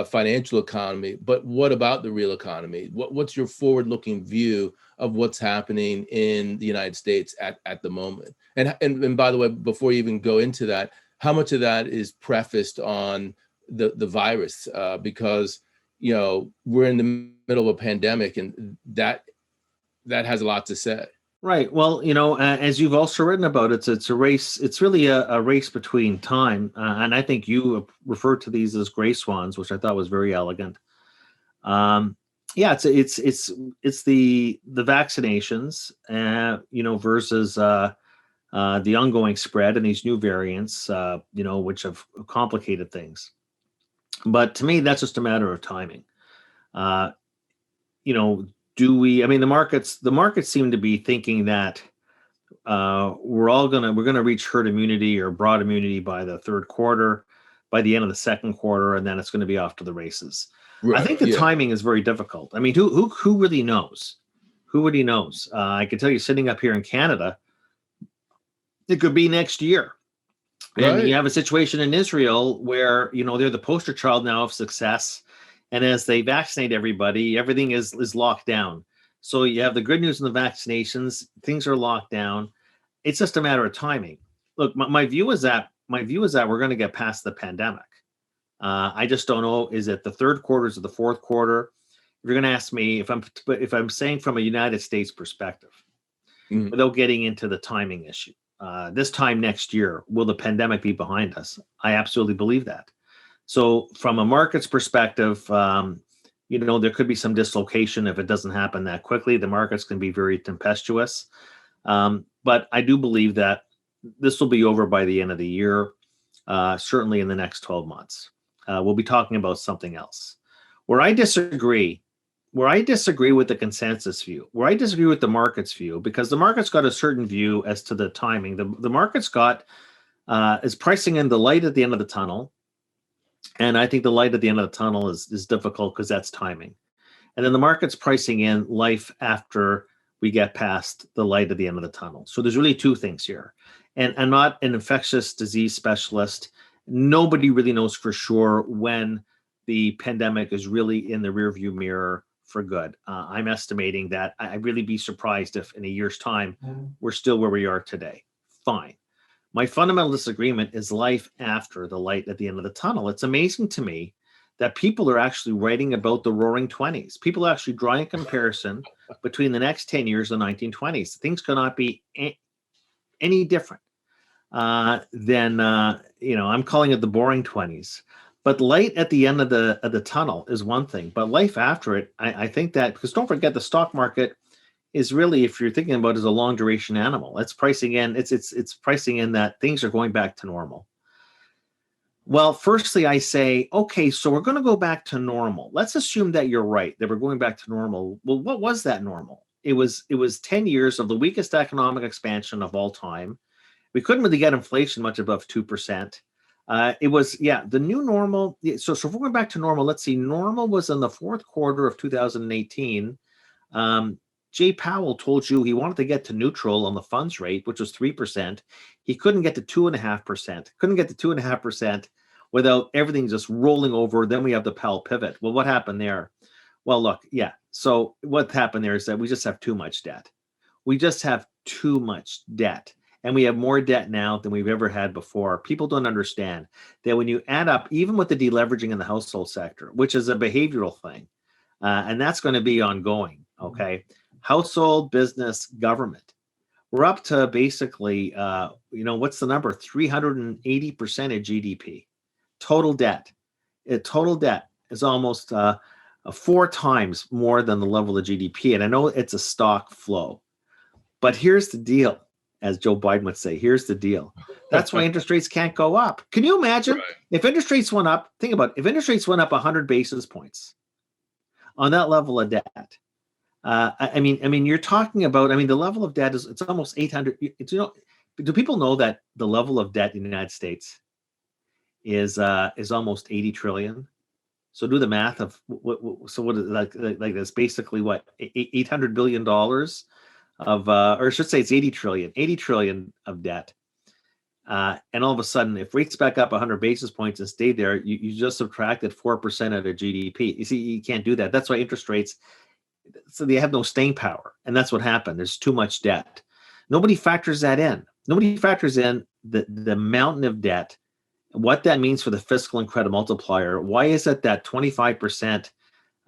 financial economy. But what about the real economy? What's your forward-looking view of what's happening in the United States at the moment? And by the way, before you even go into that, how much of that is prefaced on the virus? Because we're in the middle of a pandemic, and that has a lot to say. Right. Well, as you've also written about, it's a race. It's really a race between time, and I think you referred to these as gray swans, which I thought was very elegant. Yeah, it's the vaccinations, versus the ongoing spread and these new variants, which have complicated things. But to me, that's just a matter of timing. Do we? I mean, the markets seem to be thinking that we're gonna reach herd immunity or broad immunity by the third quarter, by the end of the second quarter, and then it's going to be off to the races. Right. I think the timing is very difficult. I mean, who really knows? Who really knows? I can tell you, sitting up here in Canada, it could be next year. And you have a situation in Israel where they're the poster child now of success. And as they vaccinate everybody, everything is locked down. So you have the good news in the vaccinations, things are locked down. It's just a matter of timing. Look, my view is that we're going to get past the pandemic. I just don't know, is it the third quarter, is it the fourth quarter? If you're going to ask me, if I'm saying from a United States perspective, without getting into the timing issue, this time next year, will the pandemic be behind us? I absolutely believe that. So from a market's perspective, there could be some dislocation if it doesn't happen that quickly. The markets can be very tempestuous. But I do believe that this will be over by the end of the year, certainly in the next 12 months. We'll be talking about something else. Where I disagree with the consensus view, where I disagree with the market's view, because the market's got a certain view as to the timing. The market's is pricing in the light at the end of the tunnel. And I think the light at the end of the tunnel is difficult because that's timing. And then the market's pricing in life after we get past the light at the end of the tunnel. So there's really two things here. And I'm not an infectious disease specialist. Nobody really knows for sure when the pandemic is really in the rearview mirror for good. I'm estimating that I'd really be surprised if in a year's time, we're still where we are today. Fine. My fundamental disagreement is life after the light at the end of the tunnel. It's amazing to me that people are actually writing about the roaring 20s. People are actually drawing a comparison between the next 10 years and the 1920s. Things cannot be any different than, I'm calling it the boring 20s. But light at the end of the tunnel is one thing, but life after it, I think that, because don't forget, the stock market is really, if you're thinking about it, as a long duration animal. It's pricing in, it's pricing in that things are going back to normal. Well, firstly, I say, okay, so we're going to go back to normal. Let's assume that you're right, that we're going back to normal. Well, what was that normal? It was 10 years of the weakest economic expansion of all time. We couldn't really get inflation much above 2%. It was, the new normal. So if we're going back to normal, let's see, normal was in the fourth quarter of 2018. Jay Powell told you he wanted to get to neutral on the funds rate, which was 3%. He couldn't get to 2.5%. Couldn't get to 2.5% without everything just rolling over. Then we have the Powell pivot. Well, what happened there? Well, look, so what happened there is that we just have too much debt. We just have too much debt. And we have more debt now than we've ever had before. People don't understand that when you add up, even with the deleveraging in the household sector, which is a behavioral thing, and that's going to be ongoing, okay? Household, business, government. We're up to basically, what's the number? 380% of GDP. Total debt. Total debt is almost 4 times more than the level of GDP. And I know it's a stock flow. But here's the deal, as Joe Biden would say, here's the deal. That's why interest rates can't go up. Can you imagine if interest rates went up? Think about it. If interest rates went up 100 basis points on that level of debt, I mean, you're talking about, the level of debt it's almost 800. Do people know that the level of debt in the United States is almost 80 trillion? So do the math of what is like that's basically what, $800 billion of, or I should say it's 80 trillion of debt. And all of a sudden, if rates back up 100 basis points and stay there, you just subtracted 4% of their GDP. You see, you can't do that. That's why interest rates, so they have no staying power. And that's what happened. There's too much debt. Nobody factors that in. Nobody factors in the mountain of debt, what that means for the fiscal and credit multiplier. Why is it that 25%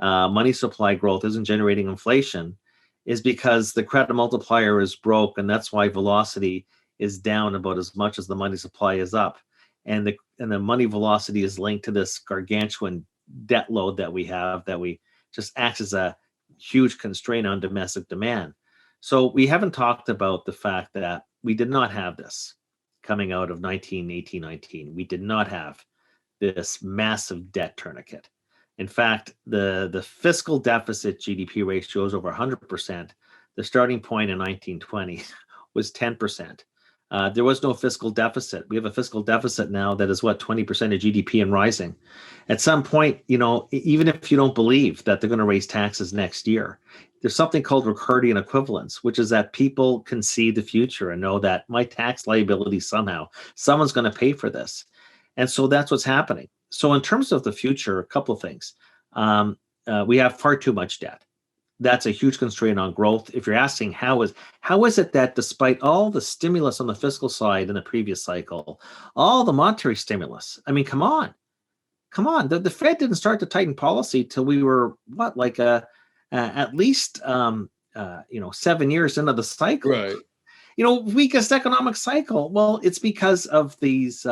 money supply growth isn't generating inflation? Is because the credit multiplier is broke, and that's why velocity is down about as much as the money supply is up. And the money velocity is linked to this gargantuan debt load that we have, that we just acts as a huge constraint on domestic demand. So we haven't talked about the fact that we did not have this coming out of 1918-19. We did not have this massive debt tourniquet. In fact, the fiscal deficit GDP ratio is over 100%. The starting point in 1920 was 10%. There was no fiscal deficit. We have a fiscal deficit now that is 20% of GDP and rising. At some point, even if you don't believe that they're going to raise taxes next year, there's something called Ricardian equivalence, which is that people can see the future and know that my tax liability someone's going to pay for this. And so that's what's happening. So in terms of the future, a couple of things. We have far too much debt. That's a huge constraint on growth. If you're asking how is it that despite all the stimulus on the fiscal side in the previous cycle, all the monetary stimulus, come on. The Fed didn't start to tighten policy till we were at least 7 years into the cycle. Right. Weakest economic cycle. Well, it's because of these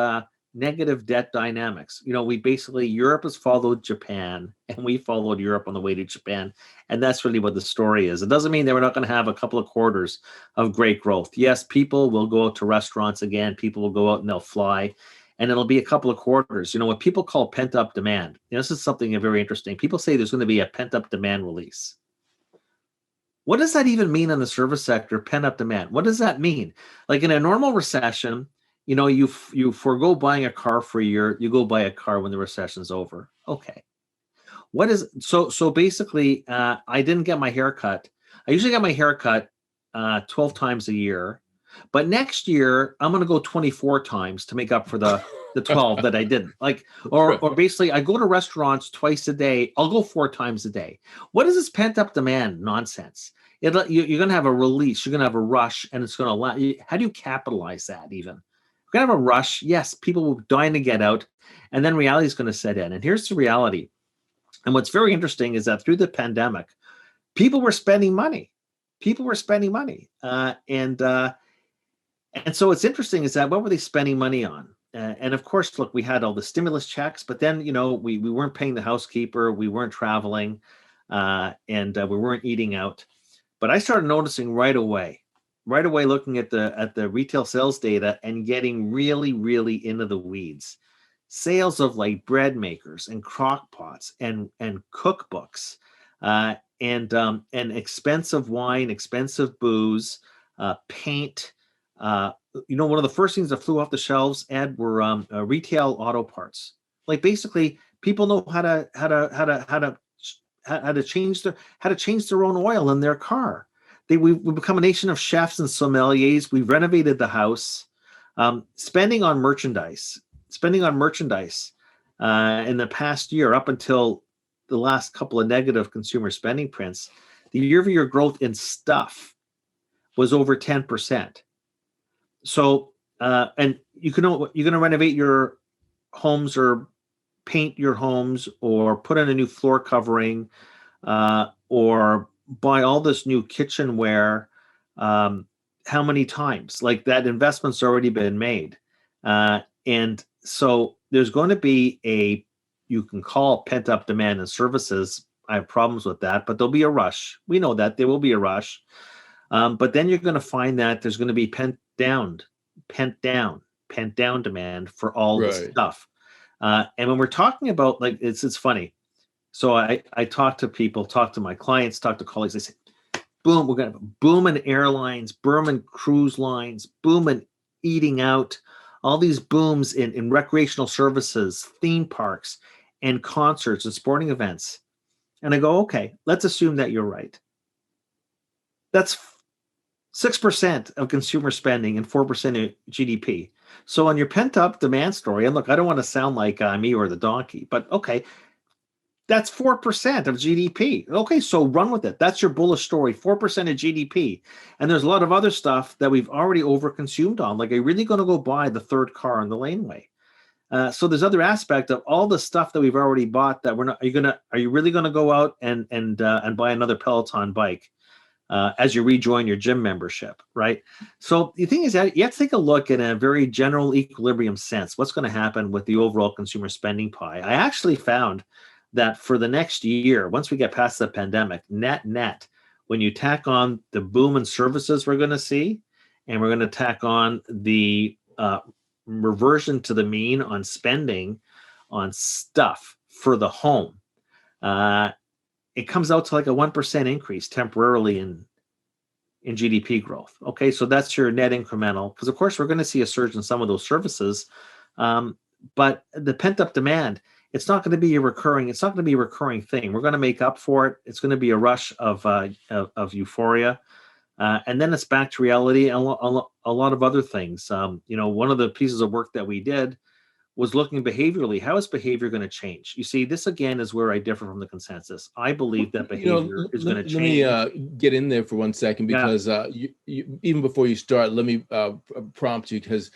negative debt dynamics. Europe has followed Japan, and we followed Europe on the way to Japan. And that's really what the story is. It doesn't mean that we're not going to have a couple of quarters of great growth. Yes, people will go out to restaurants again. People will go out and they'll fly. And it'll be a couple of quarters. What people call pent up demand. This is something very interesting. People say there's going to be a pent up demand release. What does that even mean in the service sector, pent up demand? What does that mean? Like in a normal recession, you forego buying a car for a year, you go buy a car when the recession's over. Okay. So basically, I didn't get my hair cut. I usually get my hair cut 12 times a year, but next year I'm going to go 24 times to make up for the 12 that I didn't. Or basically I go to restaurants twice a day. I'll go 4 times a day. What is this pent up demand nonsense? You're going to have a release. You're going to have a rush, and it's going to allow you. How do you capitalize that even? we're going to have a rush. Yes, people will dying to get out, and then reality is going to set in. And here's the reality. And what's very interesting is that through the pandemic, people were spending money. People were spending money. And so what's interesting is that what were they spending money on? And of course, look, we had all the stimulus checks, but then, we weren't paying the housekeeper, we weren't traveling, and we weren't eating out. But I started noticing right away, looking at the retail sales data and getting really, really into the weeds. Sales of like bread makers and crock pots and cookbooks, and expensive wine, expensive booze, paint. One of the first things that flew off the shelves, Ed, were retail auto parts. Like basically, people know how to change their own oil in their car. We've become a nation of chefs and sommeliers. We've renovated the house, spending on merchandise in the past year, up until the last couple of negative consumer spending prints. The year-over-year growth in stuff was over 10%. So, and you're going to renovate your homes or paint your homes or put in a new floor covering, or buy all this new kitchenware. How many times? Like that investment's already been made. And so there's going to be you can call pent up demand in services. I have problems with that, but there'll be a rush. We know that there will be a rush. But then you're going to find that there's going to be pent down demand for all this stuff. And when we're talking about, like, it's funny. So I talk to my clients, talk to colleagues. They say, boom, we're going to boom in airlines, boom in cruise lines, boom in eating out, all these booms in recreational services, theme parks, and concerts and sporting events. And I go, okay, let's assume that you're right. That's 6% of consumer spending and 4% of GDP. So on your pent-up demand story, and look, I don't want to sound like me or the donkey, but okay, that's 4% of GDP. Okay, so run with it. That's your bullish story, 4% of GDP. And there's a lot of other stuff that we've already overconsumed on. Like, are you really going to go buy the third car in the laneway? So there's other aspect of all the stuff that we've already bought that we're not. Are you really going to go out and buy another Peloton bike as you rejoin your gym membership, right? So the thing is that you have to take a look in a very general equilibrium sense. What's going to happen with the overall consumer spending pie? I actually found that for the next year, once we get past the pandemic, net, when you tack on the boom in services we're going to see, and we're going to tack on the reversion to the mean on spending on stuff for the home, it comes out to like a 1% increase temporarily in GDP growth. Okay, so that's your net incremental, because of course we're going to see a surge in some of those services, but the pent up demand, it's not going to be a recurring thing. We're going to make up for it. It's going to be a rush of euphoria. And then it's back to reality and a lot of other things. One of the pieces of work that we did was looking behaviorally. How is behavior going to change? You see, this again is where I differ from the consensus. I believe that behavior is going to change. Let me get in there for 1 second, because you, even before you start, let me prompt you, because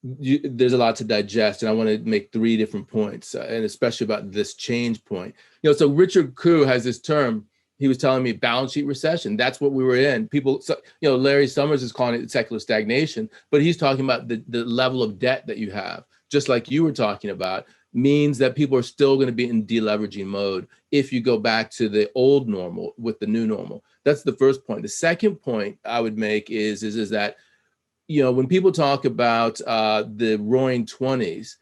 there's a lot to digest, and I want to make 3 different points, and especially about this change point. So Richard Koo has this term. He was telling me balance sheet recession. That's what we were in. People, Larry Summers is calling it secular stagnation, but he's talking about the level of debt that you have, just like you were talking about, means that people are still going to be in deleveraging mode if you go back to the old normal with the new normal. That's the first point. The second point I would make is that, when people talk about the roaring 20s,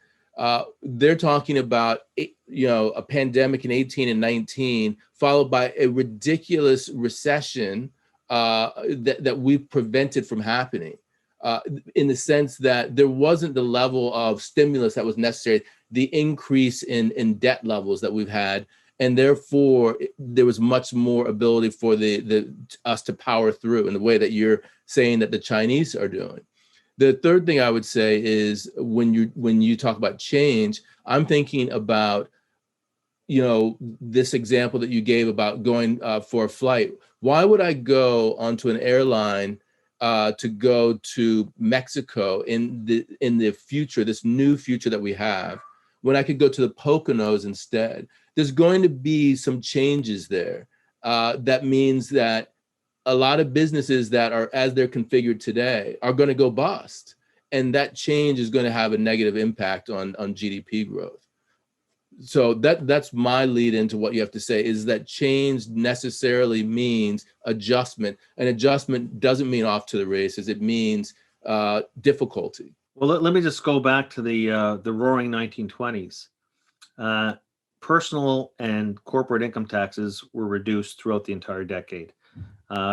they're talking about, a pandemic in 18 and 19, followed by a ridiculous recession that we've prevented from happening, in the sense that there wasn't the level of stimulus that was necessary, the increase in debt levels that we've had, and therefore there was much more ability for us to power through in the way that you're saying that the Chinese are doing. The third thing I would say is when you talk about change, I'm thinking about, this example that you gave about going for a flight. Why would I go onto an airline to go to Mexico in the future, this new future that we have, when I could go to the Poconos instead. There's going to be some changes there. That means that a lot of businesses that are as they're configured today are going to go bust. And that change is going to have a negative impact on GDP growth. So that's my lead into what you have to say, is that change necessarily means adjustment. And adjustment doesn't mean off to the races. It means difficulty. Well, let me just go back to the roaring 1920s. Personal and corporate income taxes were reduced throughout the entire decade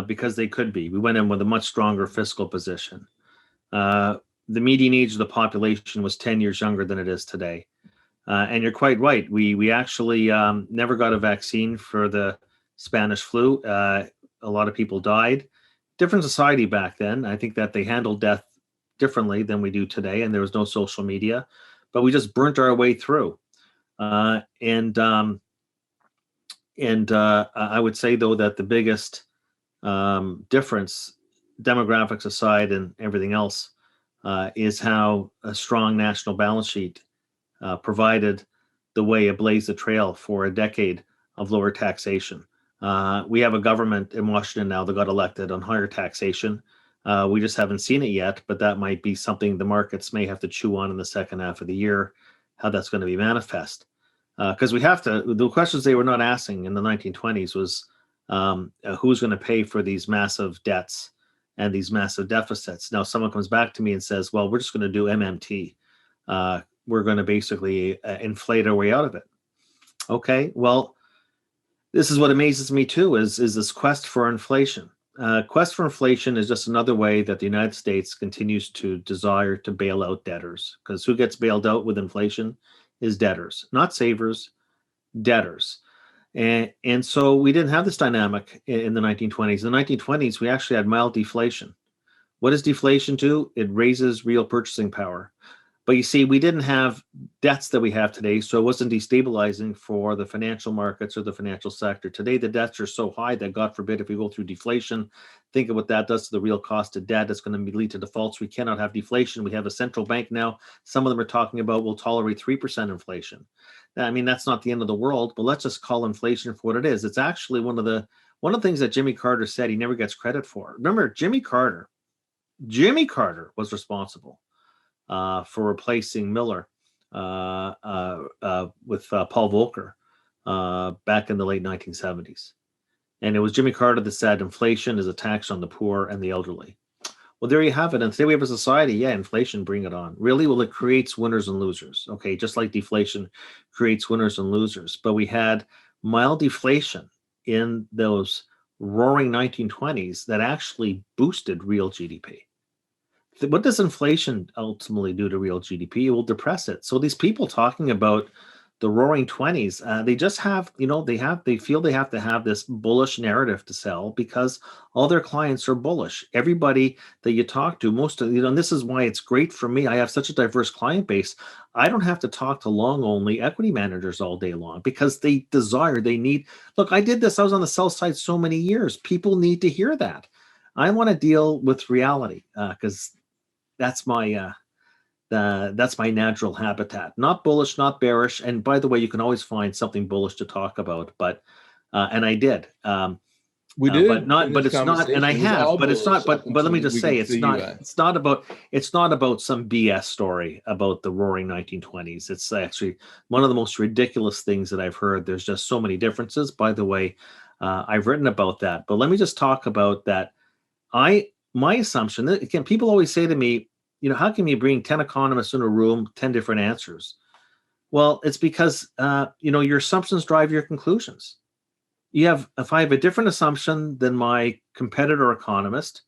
because they could be. We went in with a much stronger fiscal position. The median age of the population was 10 years younger than it is today. And you're quite right. We actually never got a vaccine for the Spanish flu. A lot of people died. Different society back then. I think that they handled death differently than we do today, and there was no social media, but we just burnt our way through. I would say, though, that the biggest difference, demographics aside and everything else, is how a strong national balance sheet provided the way, it blazed the trail for a decade of lower taxation. We have a government in Washington now that got elected on higher taxation. We just haven't seen it yet, but that might be something the markets may have to chew on in the second half of the year, how that's going to be manifest. Because we have to, the questions they were not asking in the 1920s was who's going to pay for these massive debts and these massive deficits. Now, someone comes back to me and says, well, we're just going to do MMT. We're going to basically inflate our way out of it. Okay, well, this is what amazes me too, is this quest for inflation. Quest for inflation is just another way that the United States continues to desire to bail out debtors, because who gets bailed out with inflation is debtors, not savers, debtors. And so we didn't have this dynamic in the 1920s. In the 1920s, we actually had mild deflation. What does deflation do? It raises real purchasing power. But you see, we didn't have debts that we have today, so it wasn't destabilizing for the financial markets or the financial sector. Today, the debts are so high that, God forbid, if we go through deflation, think of what that does to the real cost of debt. It's going to lead to defaults. We cannot have deflation. We have a central bank now. Some of them are talking about we'll tolerate 3% inflation. I mean, that's not the end of the world, but let's just call inflation for what it is. It's actually one of the things that Jimmy Carter said he never gets credit for. Remember, Jimmy Carter was responsible for replacing Miller with Paul Volcker back in the late 1970s. And it was Jimmy Carter that said inflation is a tax on the poor and the elderly. Well, there you have it. And today we have a society, yeah, inflation, bring it on. Really? Well, it creates winners and losers. Okay, just like deflation creates winners and losers. But we had mild deflation in those roaring 1920s that actually boosted real GDP. What does inflation ultimately do to real GDP? It will depress it. So these people talking about the roaring 20s, they just have, they feel they have to have this bullish narrative to sell because all their clients are bullish. Everybody that you talk to, and this is why it's great for me. I have such a diverse client base. I don't have to talk to long only equity managers all day long because they need, look, I did this. I was on the sell side so many years. People need to hear that. I want to deal with reality because that's my natural habitat. Not bullish, not bearish. And by the way, you can always find something bullish to talk about. But and I did. We did, but not. But it's not. And I have. But it's not. But let me just say, it's not. It's not about. It's not about some BS story about the roaring 1920s. It's actually one of the most ridiculous things that I've heard. There's just so many differences. By the way, I've written about that. But let me just talk about that. My assumption, again, people always say to me, how can you bring 10 economists in a room, 10 different answers? Well, it's because, your assumptions drive your conclusions. If I have a different assumption than my competitor economist,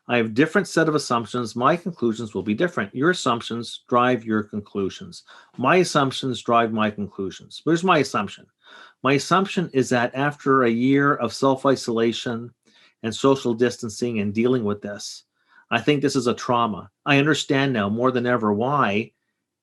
I have a different set of assumptions, my conclusions will be different. Your assumptions drive your conclusions. My assumptions drive my conclusions. Here's my assumption. My assumption is that after a year of self-isolation and social distancing and dealing with this, I think this is a trauma. I understand now more than ever why,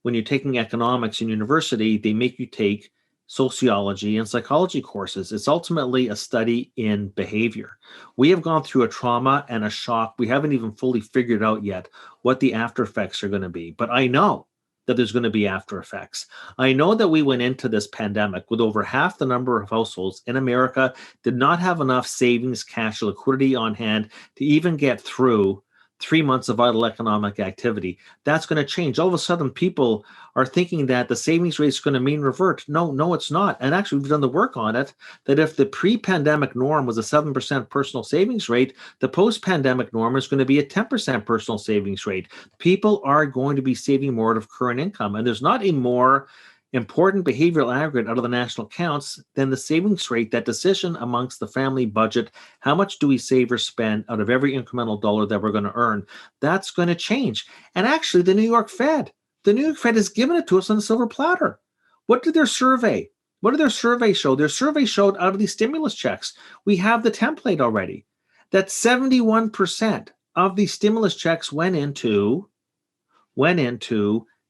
when you're taking economics in university, they make you take sociology, and psychology courses. It's ultimately a study in behavior. We have gone through a trauma and a shock. We haven't even fully figured out yet what the after effects are going to be. But I know that there's going to be after effects. I know that we went into this pandemic with over half the number of households in America did not have enough savings, cash, or liquidity on hand to even get through 3 months of vital economic activity. That's going to change. All of a sudden, people are thinking that the savings rate is going to mean revert. No, it's not. And actually, we've done the work on it, that if the pre-pandemic norm was a 7% personal savings rate, the post-pandemic norm is going to be a 10% personal savings rate. People are going to be saving more out of current income. And there's not a more important behavioral aggregate out of the national accounts than the savings rate, that decision amongst the family budget. How much do we save or spend out of every incremental dollar that we're going to earn? That's going to change. And actually, the New York Fed has given it to us on a silver platter. What did their survey show? Their survey showed out of these stimulus checks, we have the template already, that 71% of these stimulus checks went into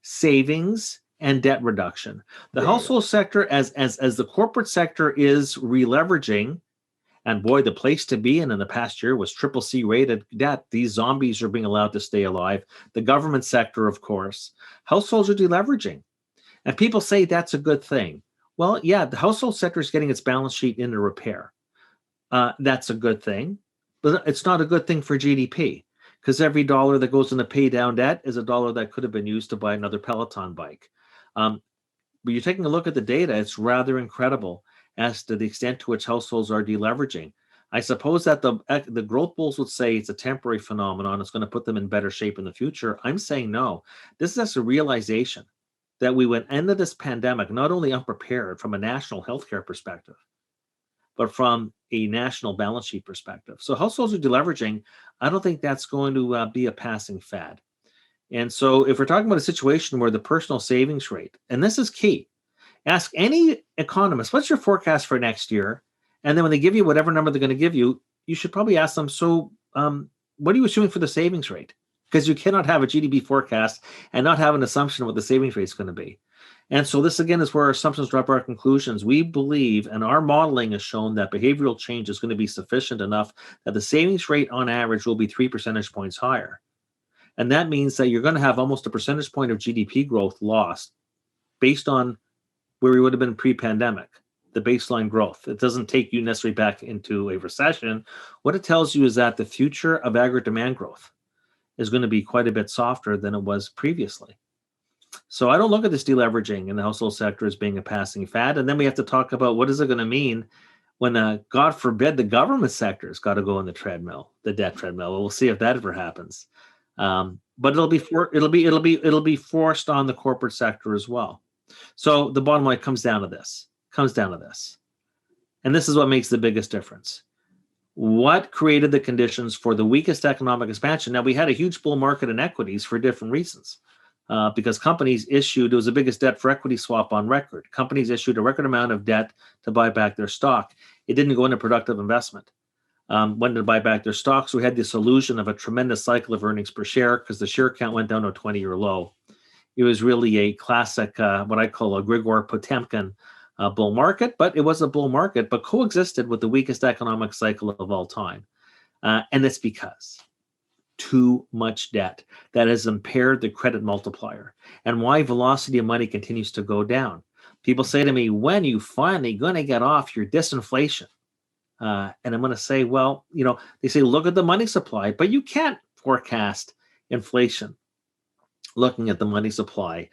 savings and debt reduction. The household sector, as the corporate sector is re-leveraging, and boy, the place to be in the past year was CCC rated debt. These zombies are being allowed to stay alive. The government sector, of course, households are deleveraging. And people say that's a good thing. Well, yeah, the household sector is getting its balance sheet into repair. That's a good thing, but it's not a good thing for GDP, because every dollar that goes into pay down debt is a dollar that could have been used to buy another Peloton bike. But you're taking a look at the data, it's rather incredible as to the extent to which households are deleveraging. I suppose that the growth bulls would say it's a temporary phenomenon. It's going to put them in better shape in the future. I'm saying no. This is just a realization that we went into this pandemic not only unprepared from a national healthcare perspective, but from a national balance sheet perspective. So households are deleveraging. I don't think that's going to be a passing fad. And so if we're talking about a situation where the personal savings rate, and this is key, ask any economist, what's your forecast for next year? And then when they give you whatever number they're going to give you, you should probably ask them, so what are you assuming for the savings rate? Because you cannot have a GDP forecast and not have an assumption of what the savings rate is going to be. And so this, again, is where our assumptions drop our conclusions. We believe, and our modeling has shown, that behavioral change is going to be sufficient enough that the savings rate on average will be 3 percentage points higher. And that means that you're going to have almost a percentage point of GDP growth lost based on where we would have been pre-pandemic, the baseline growth. It doesn't take you necessarily back into a recession. What it tells you is that the future of aggregate demand growth is going to be quite a bit softer than it was previously. So I don't look at this deleveraging in the household sector as being a passing fad. And then we have to talk about what is it going to mean when, God forbid, the government sector has got to go on the treadmill, the debt treadmill. We'll see if that ever happens. But it'll be forced on the corporate sector as well. So the bottom line comes down to this. And this is what makes the biggest difference. What created the conditions for the weakest economic expansion? Now, we had a huge bull market in equities for different reasons. Because companies it was the biggest debt for equity swap on record. Companies issued a record amount of debt to buy back their stock. It didn't go into productive investment. When to buy back their stocks, we had this illusion of a tremendous cycle of earnings per share because the share count went down to a 20-year low. It was really a classic, what I call a Grigor Potemkin bull market, but it was a bull market, but coexisted with the weakest economic cycle of all time. And it's because too much debt that has impaired the credit multiplier, and why velocity of money continues to go down. People say to me, when are you finally going to get off your disinflation? And I'm going to say, well, they say, look at the money supply, but you can't forecast inflation looking at the money supply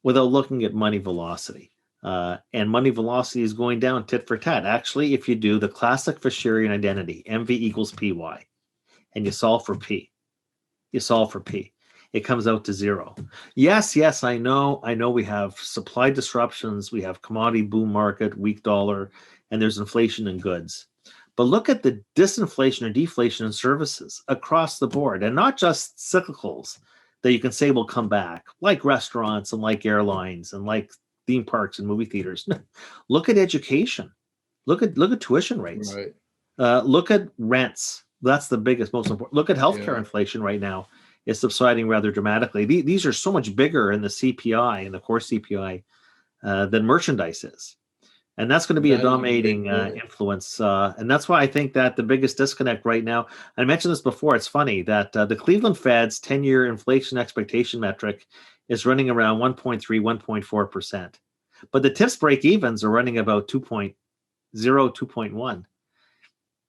without looking at money velocity. And money velocity is going down tit for tat. Actually, if you do the classic Fisherian identity, MV equals PY, and you solve for P, it comes out to zero. Yes, I know we have supply disruptions, we have commodity boom market, weak dollar, and there's inflation in goods. But look at the disinflation or deflation in services across the board, and not just cyclicals that you can say will come back, like restaurants and like airlines and like theme parks and movie theaters. Look at education. Look at tuition rates. Right. Look at rents. That's the biggest, most important. Look at healthcare inflation right now. It's subsiding rather dramatically. These are so much bigger in the CPI and the core CPI than merchandise is. And that's going to be a That is a great dominating point. influence. And that's why I think that the biggest disconnect right now, I mentioned this before, it's funny that the Cleveland Fed's 10-year inflation expectation metric is running around 1.3, 1.4%. But the TIPS break-evens are running about 2.0, 2.1.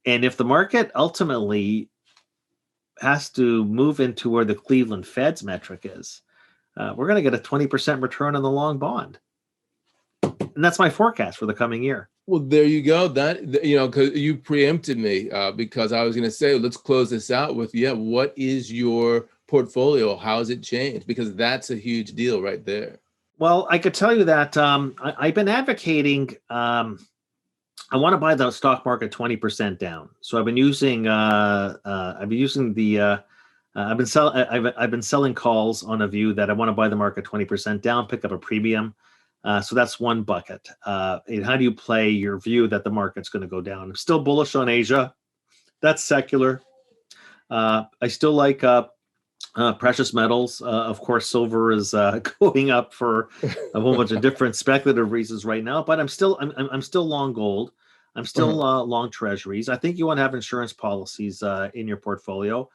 And if the market ultimately has to move into where the Cleveland Fed's metric is, we're going to get a 20% return on the long bond. And that's my forecast for the coming year. Well, there you go. That, you know, because you preempted me, because I was going to say, let's close this out with, what is your portfolio? How has it changed? Because that's a huge deal right there. Well, I could tell you that I've been advocating. I want to buy the stock market 20% down. So I've been using the I've been selling calls on a view that I want to buy the market 20% down, pick up a premium. So that's one bucket. And how do you play your view that the market's going to go down? I'm still bullish on Asia. That's secular. I still like precious metals. Of course, silver is going up for a whole bunch of different speculative reasons right now. But I'm still long gold. I'm still long treasuries. I think you want to have insurance policies in your portfolio.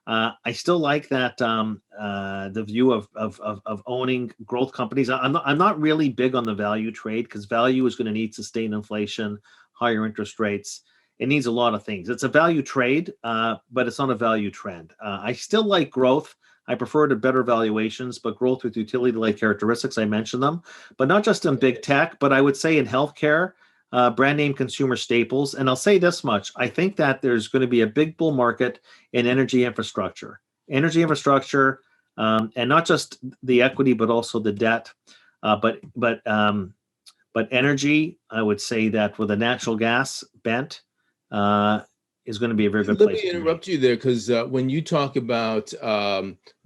I still like that the view of owning growth companies. I'm not really big on the value trade because value is going to need sustained inflation, higher interest rates. It needs a lot of things. It's a value trade, but it's not a value trend. I still like growth. I prefer to better valuations, but growth with utility-like characteristics. I mentioned them, but not just in big tech, but I would say in healthcare, brand name consumer staples. And I'll say this much. I think that there's going to be a big bull market in energy infrastructure. And not just the equity, but also the debt. But energy, I would say that with a natural gas bent, is going to be a very good place. Let me interrupt you there, because when you talk about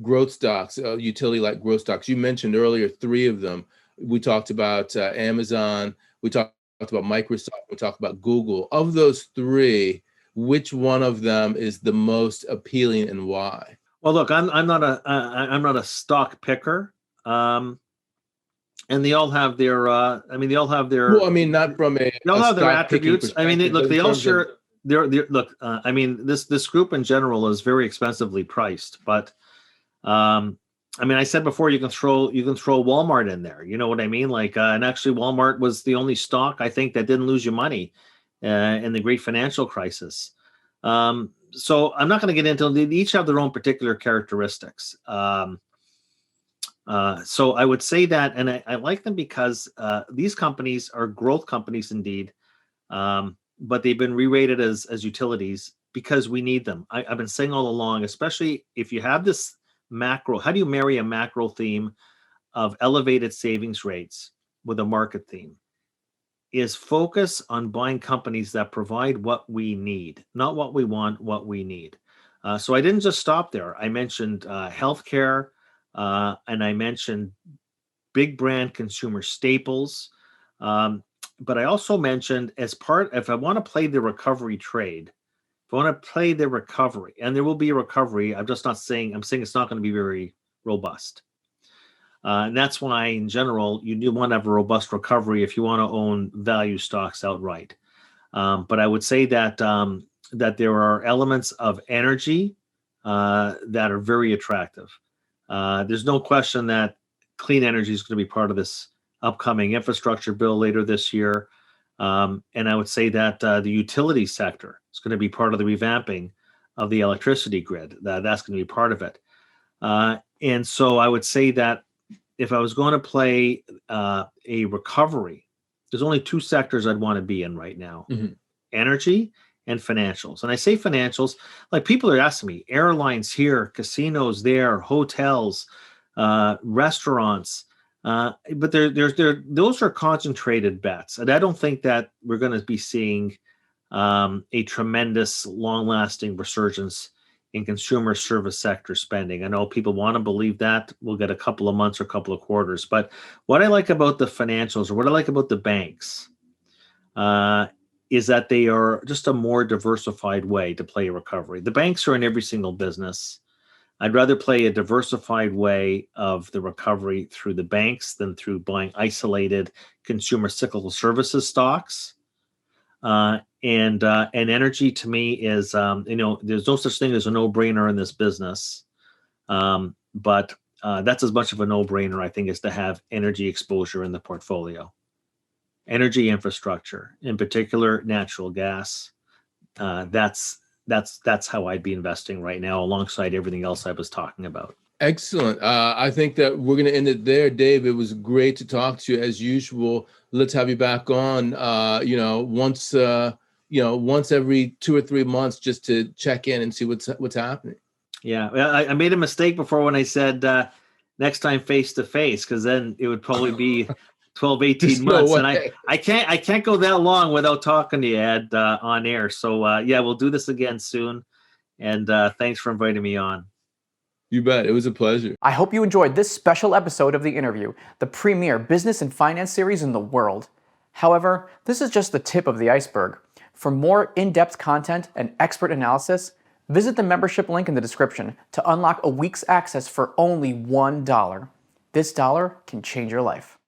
growth stocks, utility-like growth stocks, you mentioned earlier 3 of them. We talked about Amazon, we talked about Microsoft, we talked about Google. Of those 3, which one of them is the most appealing and why? Well, look, I'm not a stock picker. And they all have their. They all have their. Well, I mean, not from a. They all have their stock picking attributes. I mean, perspective, look, but in they all terms of- share. Look. This group in general is very expensively priced, but I said before you can throw Walmart in there. You know what I mean? Like, and actually, Walmart was the only stock I think that didn't lose you money in the great financial crisis. So I'm not going to get into. They each have their own particular characteristics. So I would say that, and I like them because these companies are growth companies indeed, but they've been re-rated as utilities because we need them. I've been saying all along, especially if you have this macro, how do you marry a macro theme of elevated savings rates with a market theme? Is focus on buying companies that provide what we need, not what we want, what we need. So I didn't just stop there. I mentioned healthcare, and I mentioned big brand consumer staples. But I also mentioned if I want to play the recovery trade, if I want to play the recovery, and there will be a recovery, I'm saying it's not going to be very robust. And that's why, in general, you do want to have a robust recovery if you want to own value stocks outright. But I would say that there are elements of energy that are very attractive. There's no question that clean energy is going to be part of this upcoming infrastructure bill later this year. And I would say that the utility sector is going to be part of the revamping of the electricity grid. That's going to be part of it. And so I would say that if I was going to play a recovery, there's only 2 sectors I'd want to be in right now. Mm-hmm. Energy and financials. And I say financials, like people are asking me, airlines here, casinos there, hotels, restaurants. But those are concentrated bets. And I don't think that we're going to be seeing a tremendous long-lasting resurgence in consumer service sector spending. I know people want to believe that we'll get a couple of months or a couple of quarters. But what I like about the financials, or what I like about the banks, is that they are just a more diversified way to play a recovery. The banks are in every single business. I'd rather play a diversified way of the recovery through the banks than through buying isolated consumer cyclical services stocks. And energy to me is, there's no such thing as a no-brainer in this business. But that's as much of a no-brainer, I think, as to have energy exposure in the portfolio. Energy infrastructure, in particular, natural gas. That's how I'd be investing right now, alongside everything else I was talking about. Excellent. I think that we're going to end it there, Dave. It was great to talk to you as usual. Let's have you back on, once every 2 or 3 months, just to check in and see what's happening. Yeah, well, I made a mistake before when I said next time face to face, because then it would probably be 12, 18 months. And I can't go that long without talking to you, Ed, on air. So we'll do this again soon. And thanks for inviting me on. You bet. It was a pleasure. I hope you enjoyed this special episode of The Interview, the premier business and finance series in the world. However, this is just the tip of the iceberg. For more in-depth content and expert analysis, visit the membership link in the description to unlock a week's access for only $1. This dollar can change your life.